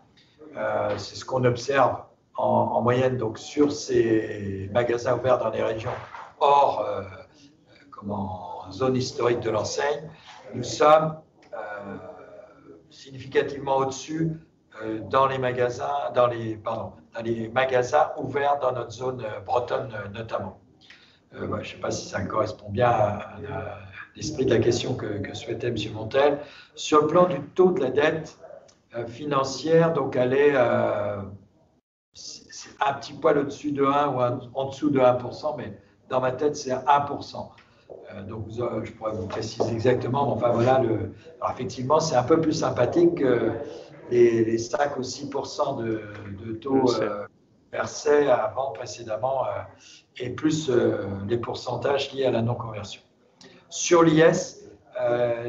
C'est ce qu'on observe en moyenne donc, sur ces magasins ouverts dans les régions hors zone historique de l'enseigne. Nous sommes significativement au-dessus dans les magasins ouverts dans notre zone bretonne notamment. Je ne sais pas si ça correspond bien à l'esprit de la question que souhaitait M. Montel. Sur le plan du taux de la dette financière, donc elle est c'est un petit poil au-dessus de 1 ou en dessous de 1%, mais dans ma tête, c'est 1%. Donc, je pourrais vous préciser exactement. Mais enfin, voilà. Alors, effectivement, c'est un peu plus sympathique que les 5 ou 6% de taux versés précédemment, et plus les pourcentages liés à la non-conversion. Sur l'IS,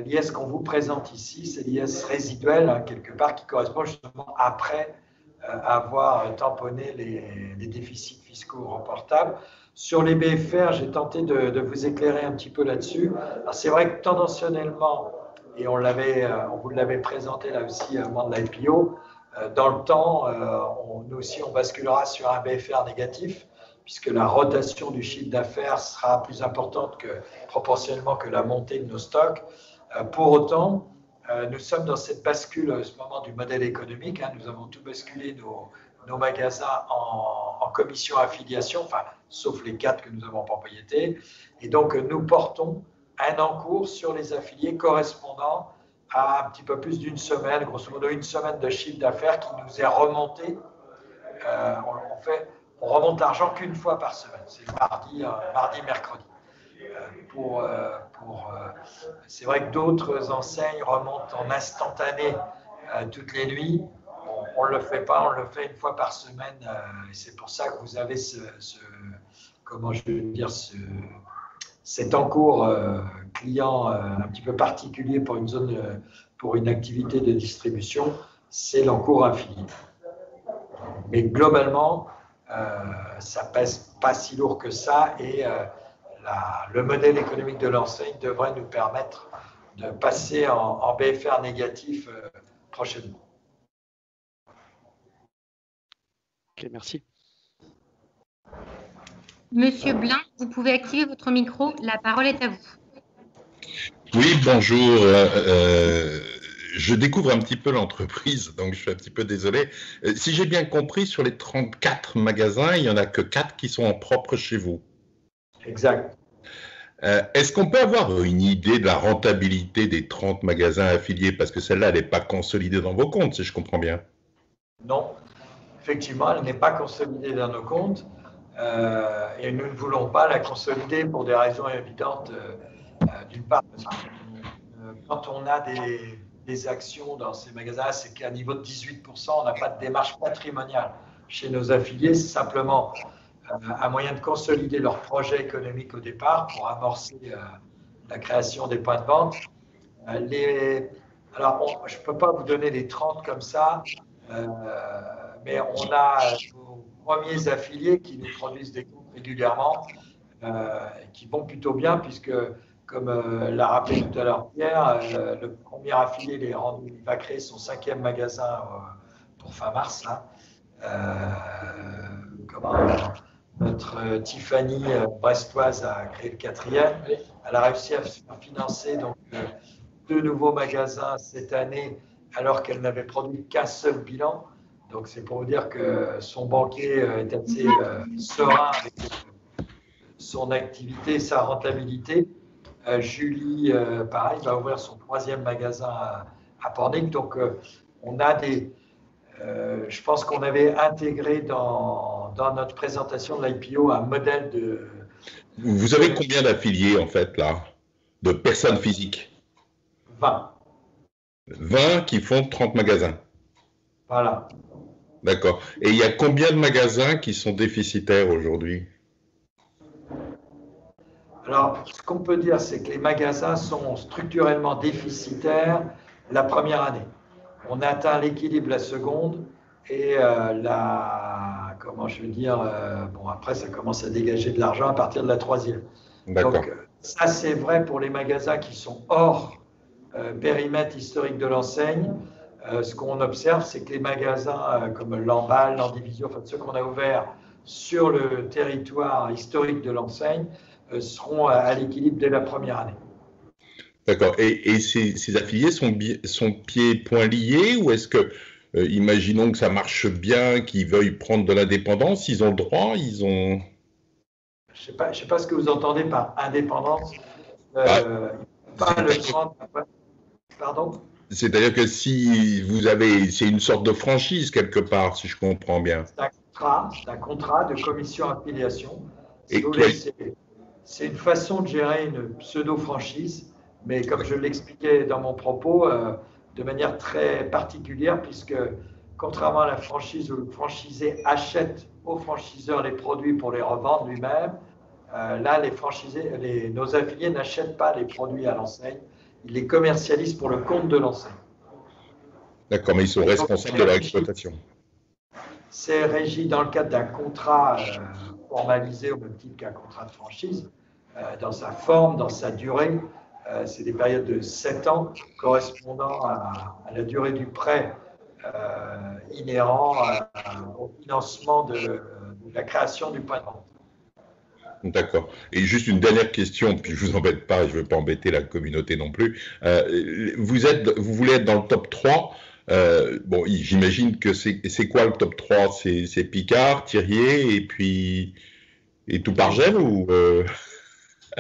l'IS qu'on vous présente ici, c'est l'IS résiduel, hein, quelque part, qui correspond justement après avoir tamponné les déficits fiscaux reportables. Sur les BFR, j'ai tenté de vous éclairer un petit peu là-dessus. C'est vrai que tendentionnellement, et on vous l'avait présenté là aussi au moment de l'IPO, dans le temps, nous aussi, on basculera sur un BFR négatif, puisque la rotation du chiffre d'affaires sera plus importante proportionnellement que la montée de nos stocks. Pour autant, nous sommes dans cette bascule à ce moment du modèle économique. Hein, nous avons tout basculé nos magasins en commission affiliation, enfin, sauf les 4 que nous avons en propriété. Et donc, nous portons un encours sur les affiliés correspondant à un petit peu plus d'une semaine, grosso modo une semaine de chiffre d'affaires qui nous est remonté. On remonte l'argent qu'une fois par semaine, c'est mardi, mercredi. C'est vrai que d'autres enseignes remontent en instantané toutes les nuits. On ne le fait pas, on le fait une fois par semaine. Et c'est pour ça que vous avez cet encours client un petit peu particulier pour une activité de distribution, c'est l'encours affilié. Mais globalement, ça pèse pas si lourd que ça, et le modèle économique de l'enseigne devrait nous permettre de passer en BFR négatif prochainement. Ok, merci. Monsieur Blin, vous pouvez activer votre micro. La parole est à vous. Oui, bonjour. Je découvre un petit peu l'entreprise, donc je suis un petit peu désolé. Si j'ai bien compris, sur les 34 magasins, il n'y en a que 4 qui sont en propre chez vous. Exact. Est-ce qu'on peut avoir une idée de la rentabilité des 30 magasins affiliés? Parce que celle-là, elle n'est pas consolidée dans vos comptes, si je comprends bien. Non, effectivement, elle n'est pas consolidée dans nos comptes. Et nous ne voulons pas la consolider pour des raisons évidentes. D'une part, parce que quand on a des actions dans ces magasins, c'est qu'à niveau de 18%, on n'a pas de démarche patrimoniale chez nos affiliés. C'est simplement un moyen de consolider leur projet économique au départ pour amorcer la création des points de vente. Alors, je ne peux pas vous donner les 30 comme ça, mais on a nos premiers affiliés qui nous produisent des comptes régulièrement, qui vont plutôt bien, puisque, comme l'a rappelé tout à l'heure Pierre, le premier affilié il va créer son 5e magasin pour fin mars. Notre Tiffany brestoise a créé le 4e. Elle a réussi à se financer donc 2 nouveaux magasins cette année, alors qu'elle n'avait produit qu'un seul bilan. Donc c'est pour vous dire que son banquier est assez serein avec son activité, sa rentabilité. Julie, pareil, va ouvrir son 3e magasin à Pornic. Donc on a je pense qu'on avait intégré dans notre présentation de l'IPO un modèle de... Vous avez combien d'affiliés, en fait, là, de personnes physiques? 20. 20 qui font 30 magasins. Voilà. D'accord. Et il y a combien de magasins qui sont déficitaires aujourd'hui? Alors, ce qu'on peut dire, c'est que les magasins sont structurellement déficitaires la première année. On atteint l'équilibre la seconde et après ça commence à dégager de l'argent à partir de la 3e. Donc ça c'est vrai pour les magasins qui sont hors périmètre historique de l'enseigne. Ce qu'on observe, c'est que les magasins comme l'Emballe, l'Andivisio, enfin ceux qu'on a ouverts sur le territoire historique de l'enseigne seront à l'équilibre dès la première année. D'accord. Et ces affiliés sont pieds et poings liés, ou est-ce que, imaginons que ça marche bien, qu'ils veuillent prendre de l'indépendance, ils ont le droit, ils ont... Je ne sais pas ce que vous entendez par indépendance. Pas le 30... Pardon? C'est-à-dire que si vous avez, c'est une sorte de franchise quelque part, si je comprends bien. C'est un contrat de commission affiliation. Si Et vous voulez, c'est une façon de gérer une pseudo-franchise, mais comme je l'expliquais dans mon propos, de manière très particulière, puisque contrairement à la franchise où le franchisé achète au franchiseur les produits pour les revendre lui-même, là, nos affiliés n'achètent pas les produits à l'enseigne, ils les commercialisent pour le compte de l'enseigne. D'accord, mais ils sont responsables de leur exploitation. C'est régi dans le cadre d'un contrat formalisé au même titre qu'un contrat de franchise, dans sa forme, dans sa durée. C'est des périodes de 7 ans correspondant à la durée du prêt inhérent au financement de la création du point de vente. D'accord. Et juste une dernière question, puis je vous embête pas, je ne veux pas embêter la communauté non plus. Vous voulez être dans le top 3. Bon, j'imagine que c'est quoi le top 3? C'est Picard, Thirier et Toupargel ou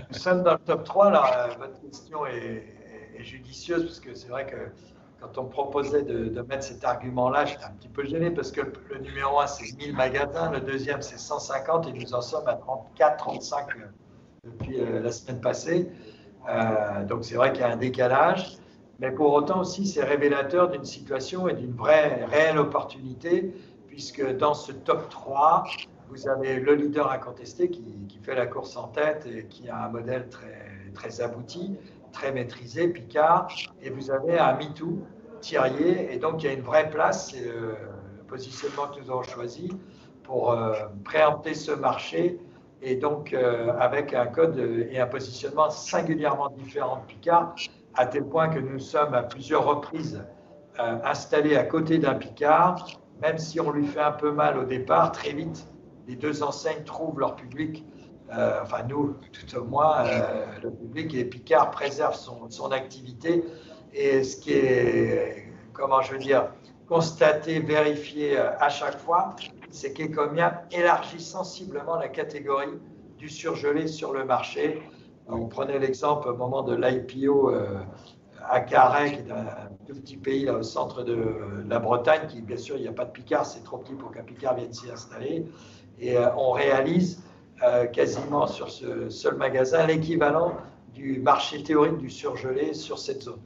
Nous sommes dans le top 3. Alors, votre question est judicieuse parce que c'est vrai que quand on me proposait de mettre cet argument-là, j'étais un petit peu gêné parce que le numéro 1, c'est 1000 magasins, le deuxième, c'est 150 et nous en sommes à 34, 35 depuis la semaine passée. Donc, c'est vrai qu'il y a un décalage. Mais pour autant aussi, c'est révélateur d'une situation et d'une réelle opportunité, puisque dans ce top 3, vous avez le leader incontesté qui fait la course en tête et qui a un modèle très, très abouti, très maîtrisé, Picard, et vous avez un MeToo, Thirier, et donc il y a une vraie place, c'est le positionnement que nous avons choisi pour préempter ce marché, et donc avec un code et un positionnement singulièrement différent de Picard, à tel point que nous sommes à plusieurs reprises installés à côté d'un Picard, même si on lui fait un peu mal au départ, très vite, les deux enseignes trouvent leur public, enfin nous, tout au moins, le public, et Picard préserve son activité. Et ce qui est, comment je veux dire, constaté, vérifié à chaque fois, c'est qu'Ecomium élargit sensiblement la catégorie du surgelé sur le marché. On prenait l'exemple au moment de l'IPO à Carhaix, qui est un tout petit pays là, au centre de la Bretagne, qui bien sûr il n'y a pas de Picard, c'est trop petit pour qu'un Picard vienne s'y installer. Et on réalise quasiment sur ce seul magasin l'équivalent du marché théorique du surgelé sur cette zone.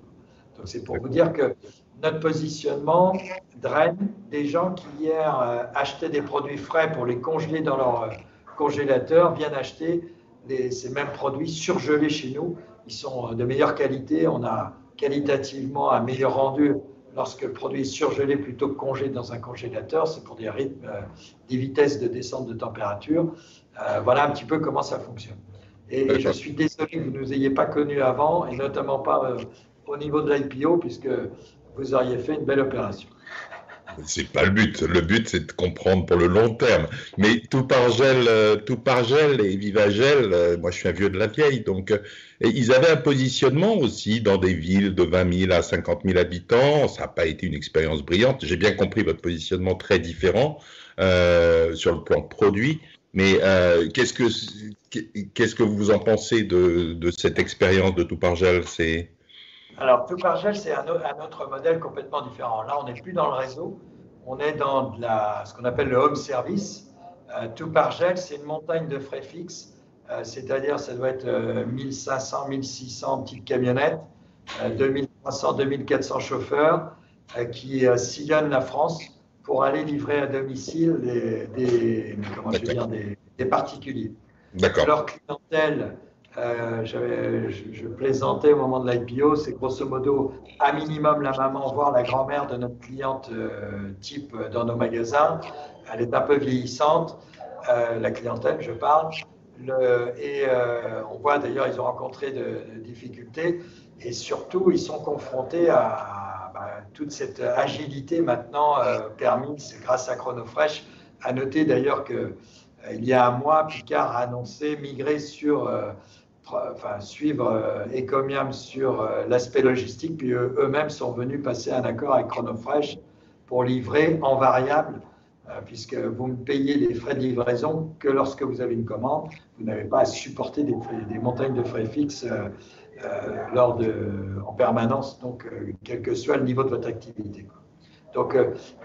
Donc c'est pour vous dire que notre positionnement draine des gens qui hier achetaient des produits frais pour les congeler dans leur congélateur, viennent acheter ces mêmes produits surgelés chez nous. Ils sont de meilleure qualité. On a qualitativement un meilleur rendu lorsque le produit est surgelé plutôt que congelé dans un congélateur. C'est pour des rythmes, des vitesses de descente de température. Voilà un petit peu comment ça fonctionne. Et je suis désolé que vous ne nous ayez pas connus avant, et notamment pas au niveau de l'IPO, puisque vous auriez fait une belle opération. C'est pas le but. Le but, c'est de comprendre pour le long terme. Mais Toupargel et Vivagel, moi je suis un vieux de la vieille, donc ils avaient un positionnement aussi dans des villes de 20 000 à 50 000 habitants. Ça n'a pas été une expérience brillante. J'ai bien compris votre positionnement très différent sur le plan produit. Mais qu'est-ce que vous en pensez de cette expérience de Toupargel? Alors, Toupargel, c'est un autre modèle complètement différent. Là, on n'est plus dans le réseau, on est dans ce qu'on appelle le home service. Toupargel, c'est une montagne de frais fixes, c'est-à-dire ça doit être 1500, 1600 petites camionnettes, 2300, 2400 chauffeurs qui sillonnent la France pour aller livrer à domicile des particuliers. Leur clientèle, je plaisantais au moment de l'IPO, c'est grosso modo à minimum la maman, voire la grand-mère de notre cliente type dans nos magasins. Elle est un peu vieillissante, la clientèle, je parle. On voit d'ailleurs, ils ont rencontré de difficultés et surtout, ils sont confrontés à toute cette agilité maintenant permise grâce à Chronofresh. À noter d'ailleurs qu'il y a un mois, Picard a annoncé migrer suivre Ecomium sur l'aspect logistique, puis eux-mêmes sont venus passer un accord avec Chronofresh pour livrer en variable, puisque vous ne payez les frais de livraison que lorsque vous avez une commande. Vous n'avez pas à supporter des montagnes de frais fixes en permanence, donc quel que soit le niveau de votre activité. Donc,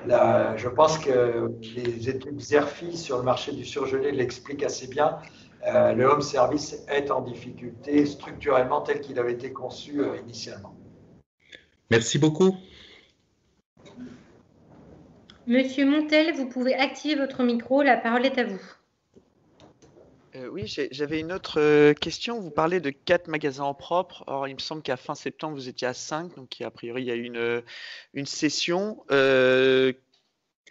je pense que les études Xerfi sur le marché du surgelé l'expliquent assez bien. Le home service est en difficulté structurellement tel qu'il avait été conçu initialement. Merci beaucoup. Monsieur Montel, vous pouvez activer votre micro. La parole est à vous. Oui, j'avais une autre question. Vous parlez de 4 magasins en propre. Or, il me semble qu'à fin septembre, vous étiez à 5. Donc, a priori, il y a eu une cession.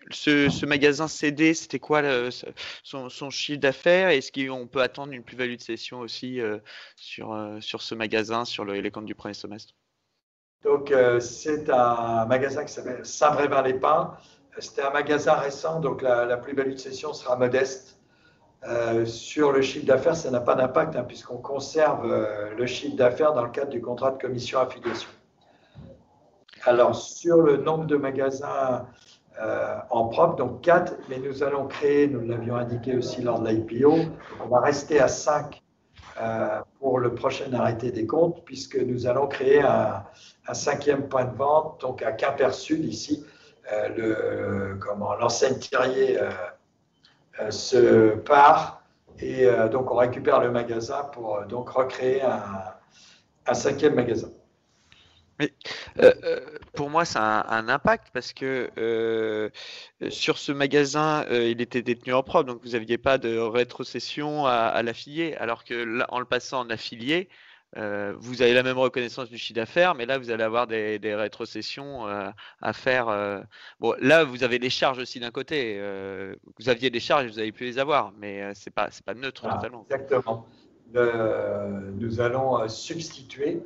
Ce magasin cédé, c'était quoi son chiffre d'affaires? Est-ce qu'on peut attendre une plus-value de cession aussi sur ce magasin, sur les comptes du premier semestre? Donc, c'est un magasin qui s'appelle Saint-Brévin-les-Pins. C'était un magasin récent, donc la plus-value de cession sera modeste. Sur le chiffre d'affaires, ça n'a pas d'impact puisqu'on conserve le chiffre d'affaires dans le cadre du contrat de commission affiliation. Alors, sur le nombre de magasins en propre, donc 4, mais nous allons créer, nous l'avions indiqué aussi lors de l'IPO, on va rester à 5 pour le prochain arrêté des comptes, puisque nous allons créer un 5e point de vente, donc à Quimper-Sud, ici, l'enseigne Thirier se part, et donc on récupère le magasin pour donc recréer un 5e magasin. Mais, pour moi, ça a un impact parce que sur ce magasin, il était détenu en propre, donc vous n'aviez pas de rétrocession à l'affilié, alors que là, en le passant en affilié, vous avez la même reconnaissance du chiffre d'affaires, mais là, vous allez avoir des rétrocessions à faire. Bon, là, vous avez les charges aussi d'un côté. Vous aviez des charges, vous avez pu les avoir, mais c'est pas neutre totalement. Exactement. Nous allons substituer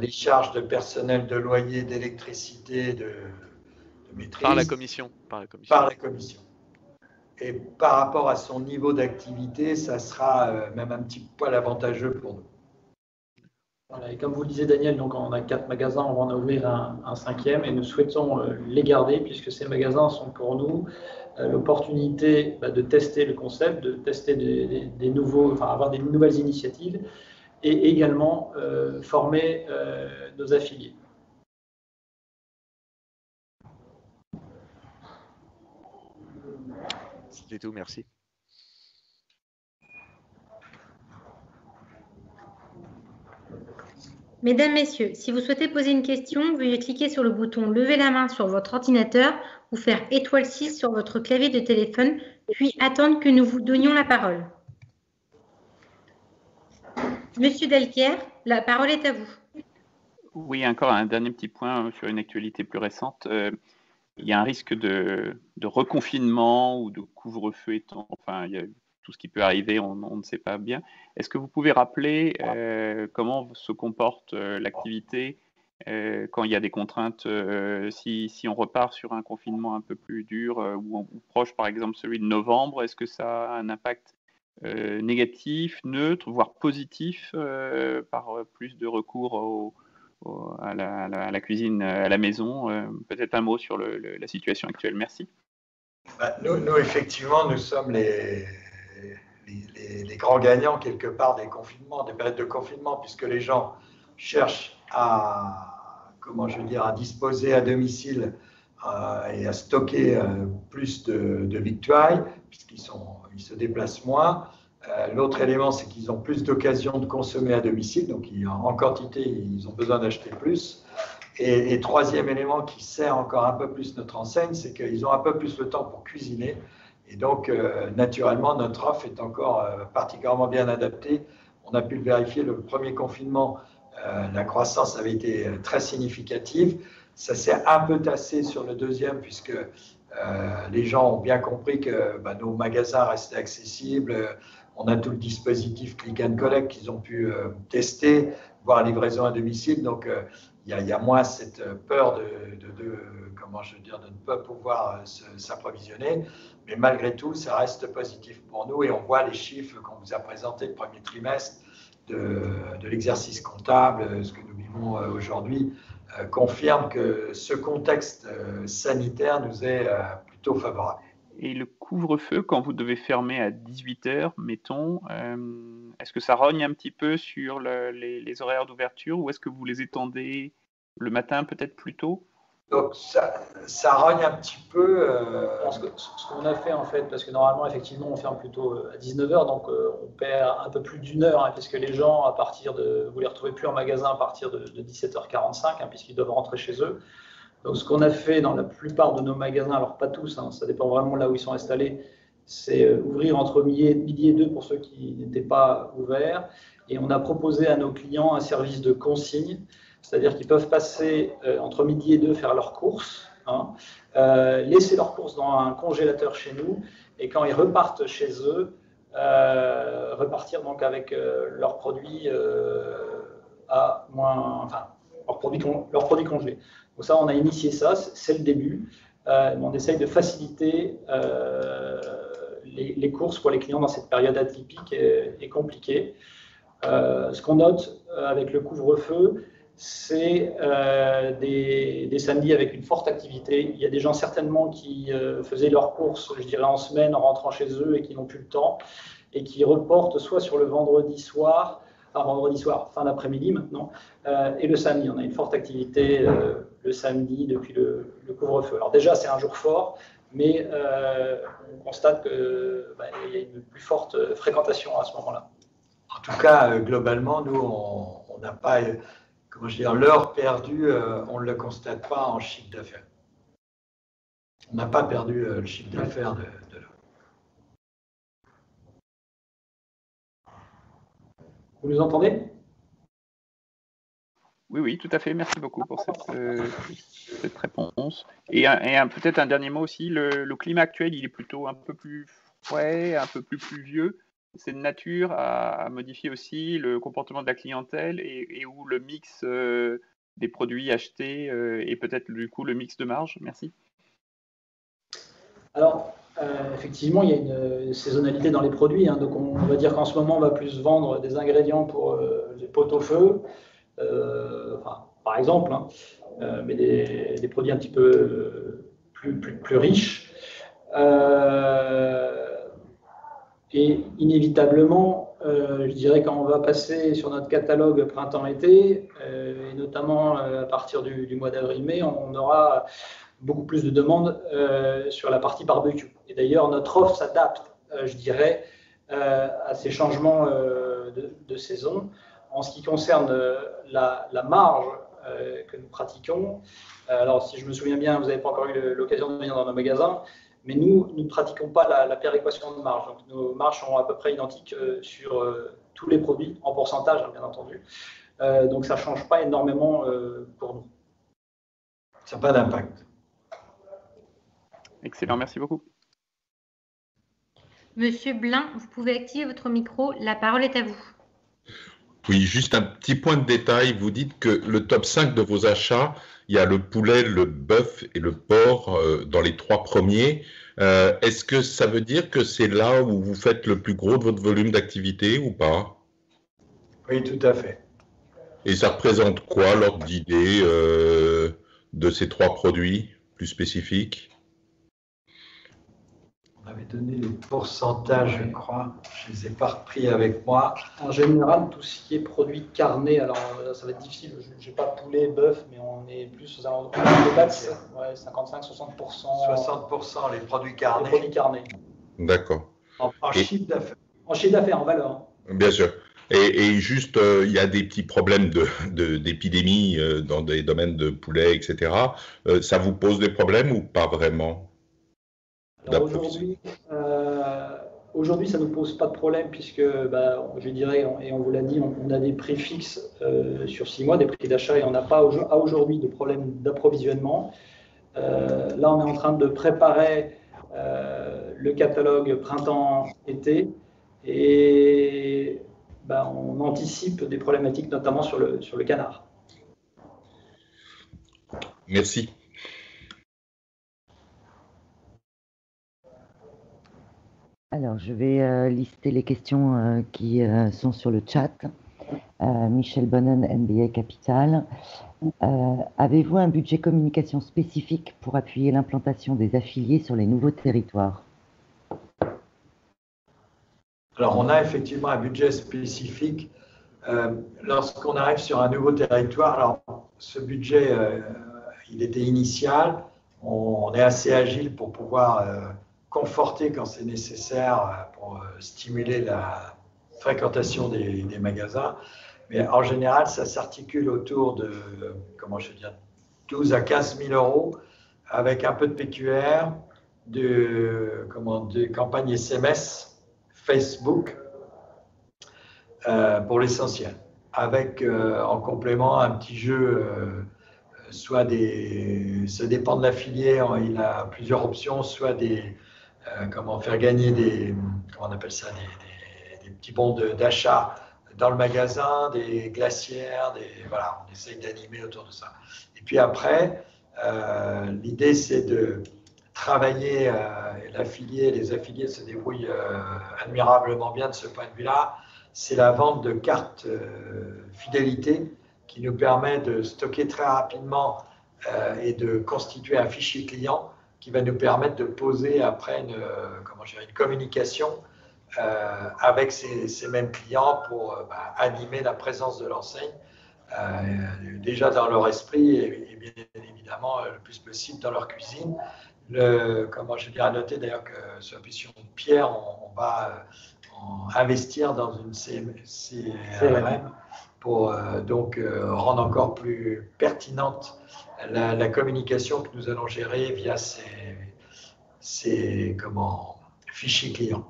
les charges de personnel, de loyer, d'électricité, de maîtrise. Par la commission. Par la commission. Et par rapport à son niveau d'activité, ça sera même un petit poil avantageux pour nous. Voilà, et comme vous le disiez, Daniel, donc on a 4 magasins, on va en ouvrir un 5e et nous souhaitons les garder puisque ces magasins sont pour nous l'opportunité de tester le concept, de tester des nouveaux, enfin avoir des nouvelles initiatives et également former nos affiliés. C'était tout, merci. Mesdames, Messieurs, si vous souhaitez poser une question, veuillez cliquer sur le bouton « Lever la main » sur votre ordinateur ou faire étoile 6 sur votre clavier de téléphone, puis attendre que nous vous donnions la parole. Monsieur Delcaire, la parole est à vous. Oui, encore un dernier petit point sur une actualité plus récente. Il y a un risque de reconfinement ou de couvre-feu étant, enfin, il y a tout ce qui peut arriver, on ne sait pas bien. Est-ce que vous pouvez rappeler comment se comporte l'activité quand il y a des contraintes, si on repart sur un confinement un peu plus dur ou proche, par exemple celui de novembre, est-ce que ça a un impact négatif, neutre, voire positif par plus de recours à la cuisine à la maison? Peut-être un mot sur la situation actuelle. Merci. Nous, effectivement, nous sommes les grands gagnants quelque part des confinements, des périodes de confinement, puisque les gens cherchent à disposer à domicile et à stocker plus de victuailles, puisqu'ils se déplacent moins. L'autre élément, c'est qu'ils ont plus d'occasions de consommer à domicile, donc en quantité, ils ont besoin d'acheter plus. Et troisième élément qui sert encore un peu plus notre enseigne, c'est qu'ils ont un peu plus le temps pour cuisiner. Et donc, naturellement, notre offre est encore particulièrement bien adaptée. On a pu le vérifier, le premier confinement, la croissance avait été très significative. Ça s'est un peu tassé sur le deuxième, puisque les gens ont bien compris que nos magasins restaient accessibles. On a tout le dispositif Click and Collect qu'ils ont pu tester, voire livraison à domicile. Donc, il y a moins cette peur de ne pas pouvoir s'approvisionner. Mais malgré tout, ça reste positif pour nous et on voit les chiffres qu'on vous a présentés le premier trimestre de l'exercice comptable, ce que nous vivons aujourd'hui, confirme que ce contexte sanitaire nous est plutôt favorable. Et le couvre-feu, quand vous devez fermer à 18 h, mettons, est-ce que ça rogne un petit peu sur les horaires d'ouverture ou est-ce que vous les étendez le matin peut-être plus tôt? Donc ça rogne un petit peu. Ce qu'on a fait en fait, parce que normalement effectivement on ferme plutôt à 19 h, donc on perd un peu plus d'1 heure, puisque les gens vous les retrouvez plus en magasin à partir de 17h45, puisqu'ils doivent rentrer chez eux. Donc ce qu'on a fait dans la plupart de nos magasins, alors pas tous, ça dépend vraiment là où ils sont installés, c'est ouvrir entre midi et 2 pour ceux qui n'étaient pas ouverts, et on a proposé à nos clients un service de consigne. C'est-à-dire qu'ils peuvent passer entre midi et 2 faire leurs courses, laisser leurs courses dans un congélateur chez nous, et quand ils repartent chez eux, repartir donc avec leurs produits à moins, enfin leurs produits congelés. Donc ça, on a initié ça, c'est le début. On essaye de faciliter les courses pour les clients dans cette période atypique et compliquée. Ce qu'on note avec le couvre-feu, c'est des samedis avec une forte activité. Il y a des gens certainement qui faisaient leurs courses, je dirais en semaine, en rentrant chez eux et qui n'ont plus le temps et qui reportent soit sur le vendredi soir, fin d'après-midi maintenant, et le samedi. On a une forte activité le samedi depuis le couvre-feu. Alors déjà, c'est un jour fort, mais on constate qu'il y a une plus forte fréquentation à ce moment-là. En tout cas, globalement, nous, on n'a pas... Comment je veux dire, l'heure perdue, on ne le constate pas en chiffre d'affaires. On n'a pas perdu le chiffre d'affaires de l'heure. Vous nous entendez? Oui, tout à fait. Merci beaucoup pour cette réponse. Et peut-être un dernier mot aussi. Le climat actuel, il est plutôt un peu plus frais, un peu plus pluvieux. C'est de nature à modifier aussi le comportement de la clientèle et où le mix des produits achetés et peut-être du coup le mix de marge. Merci. Alors, effectivement, il y a une saisonnalité dans les produits. Donc, on va dire qu'en ce moment, on va plus vendre des ingrédients pour les pot-au-feu, par exemple, mais des produits un petit peu plus riches. Et inévitablement, je dirais quand on va passer sur notre catalogue printemps-été, et notamment à partir du mois d'avril-mai, on aura beaucoup plus de demandes sur la partie barbecue. Et d'ailleurs, notre offre s'adapte, je dirais, à ces changements de saison. En ce qui concerne la marge que nous pratiquons, alors si je me souviens bien, vous n'avez pas encore eu l'occasion de venir dans nos magasins, mais nous ne pratiquons pas la péréquation de marge. Donc, nos marges sont à peu près identiques sur tous les produits, en pourcentage, bien entendu. Donc, ça ne change pas énormément pour nous. Ça n'a pas d'impact. Excellent, merci beaucoup. Monsieur Blin, vous pouvez activer votre micro. La parole est à vous. Oui, juste un petit point de détail. Vous dites que le top 5 de vos achats, il y a le poulet, le bœuf et le porc dans les 3 premiers. Est-ce que ça veut dire que c'est là où vous faites le plus gros de votre volume d'activité ou pas? Oui, tout à fait. Et ça représente quoi, l'ordre d'idée de ces 3 produits plus spécifiques? On avait donné les pourcentages, je crois. Je ne les ai pas repris avec moi. En général, tout ce qui est produit carné, alors ça va être difficile, je n'ai pas poulet, bœuf, mais on est plus aux alentours de 55-60%. 60% les produits carnés. Les produits carnés. D'accord. En chiffre d'affaires. En chiffre d'affaires, en valeur. Bien sûr. Et juste, il y a des petits problèmes d'épidémie dans des domaines de poulet, etc. Ça vous pose des problèmes ou pas vraiment? Aujourd'hui, ça ne nous pose pas de problème puisque, je dirais, et on vous l'a dit, on a des prix fixes sur 6 mois, des prix d'achat, et on n'a pas à aujourd'hui de problème d'approvisionnement. Là, on est en train de préparer le catalogue printemps-été et on anticipe des problématiques, notamment sur le canard. Merci. Alors, je vais lister les questions qui sont sur le chat. Michel Bonnen, MBA Capital. Avez-vous un budget communication spécifique pour appuyer l'implantation des affiliés sur les nouveaux territoires? Alors, on a effectivement un budget spécifique lorsqu'on arrive sur un nouveau territoire. Alors, ce budget, il était initial. On est assez agile pour pouvoir conforter quand c'est nécessaire pour stimuler la fréquentation des magasins. Mais en général, ça s'articule autour de, 12 à 15 000 euros avec un peu de PQR, de campagne SMS, Facebook, pour l'essentiel. Avec en complément un petit jeu, soit ça dépend de la filière, il a plusieurs options, soit comment faire gagner comment on appelle ça, des petits bons d'achat dans le magasin, des glacières, voilà, on essaye d'animer autour de ça. Et puis après, l'idée c'est de travailler, les affiliés se débrouillent admirablement bien de ce point de vue-là. C'est la vente de cartes fidélité qui nous permet de stocker très rapidement et de constituer un fichier client qui va nous permettre de poser après une communication avec ces mêmes clients pour animer la présence de l'enseigne, déjà dans leur esprit et bien évidemment le plus possible dans leur cuisine. À noter d'ailleurs que sur la question de Pierre, on va investir dans une CRM pour donc rendre encore plus pertinente la communication que nous allons gérer via ces fichiers clients.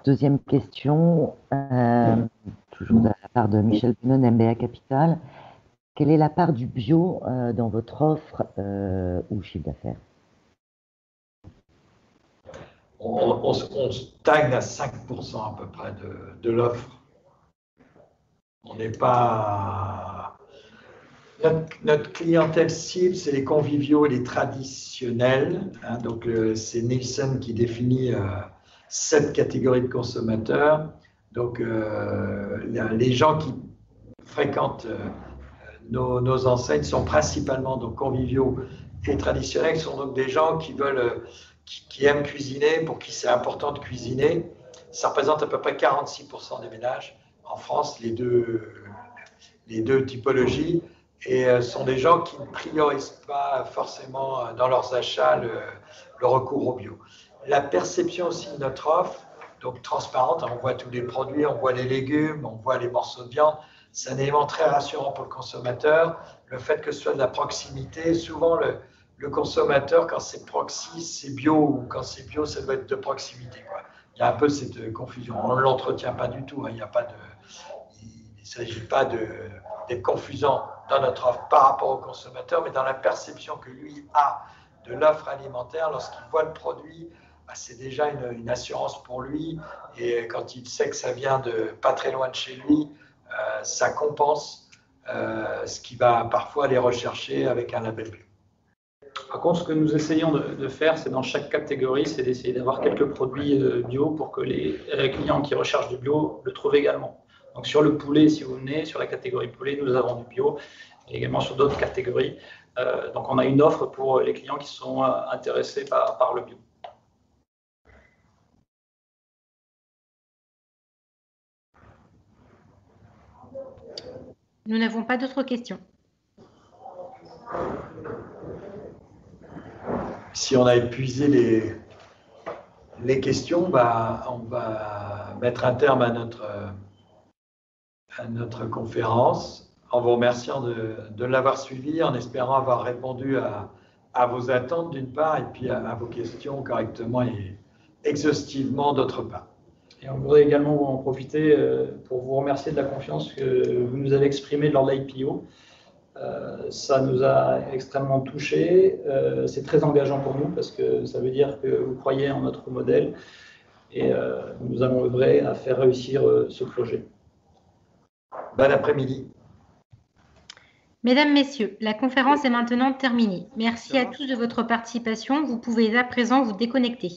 Deuxième question, toujours de la part de Michel Bonnen, MBA Capital. Quelle est la part du bio dans votre offre ou chiffre d'affaires? On stagne à 5% à peu près de l'offre. On n'est pas... Notre clientèle cible, c'est les conviviaux et les traditionnels. Hein, donc, c'est Nielsen qui définit 7 catégories de consommateurs. Donc, les gens qui fréquentent nos enseignes sont principalement donc, conviviaux et traditionnels. Ce sont donc des gens qui aiment cuisiner, pour qui c'est important de cuisiner. Ça représente à peu près 46% des ménages en France, les deux typologies. Et sont des gens qui ne priorisent pas forcément dans leurs achats le recours au bio. La perception aussi de notre offre, donc transparente, on voit tous les produits, on voit les légumes, on voit les morceaux de viande. C'est un élément très rassurant pour le consommateur. Le fait que ce soit de la proximité, souvent le consommateur, quand c'est proxy, c'est bio, ou quand c'est bio, ça doit être de proximité, quoi. Il y a un peu cette confusion. On ne l'entretient pas du tout, hein. Il ne s'agit pas d'être confusant dans notre offre par rapport au consommateur, mais dans la perception que lui a de l'offre alimentaire. Lorsqu'il voit le produit, c'est déjà une assurance pour lui. Et quand il sait que ça vient de pas très loin de chez lui, ça compense ce qu'il va parfois aller rechercher avec un label bio. Par contre, ce que nous essayons de faire, c'est dans chaque catégorie, c'est d'essayer d'avoir quelques produits bio pour que les clients qui recherchent du bio le trouvent également. Donc sur le poulet, si vous venez, sur la catégorie poulet, nous avons du bio, et également sur d'autres catégories. Donc on a une offre pour les clients qui sont intéressés par le bio. Nous n'avons pas d'autres questions. Si on a épuisé les questions, on va mettre un terme à notre conférence en vous remerciant de l'avoir suivi, en espérant avoir répondu à vos attentes d'une part et puis à vos questions correctement et exhaustivement d'autre part. Et on voudrait également en profiter pour vous remercier de la confiance que vous nous avez exprimée lors de l'IPO. Ça nous a extrêmement touchés. C'est très engageant pour nous parce que ça veut dire que vous croyez en notre modèle et nous allons œuvrer à faire réussir ce projet. Bon après-midi. Mesdames, Messieurs, la conférence est maintenant terminée. Merci à tous de votre participation. Vous pouvez à présent vous déconnecter.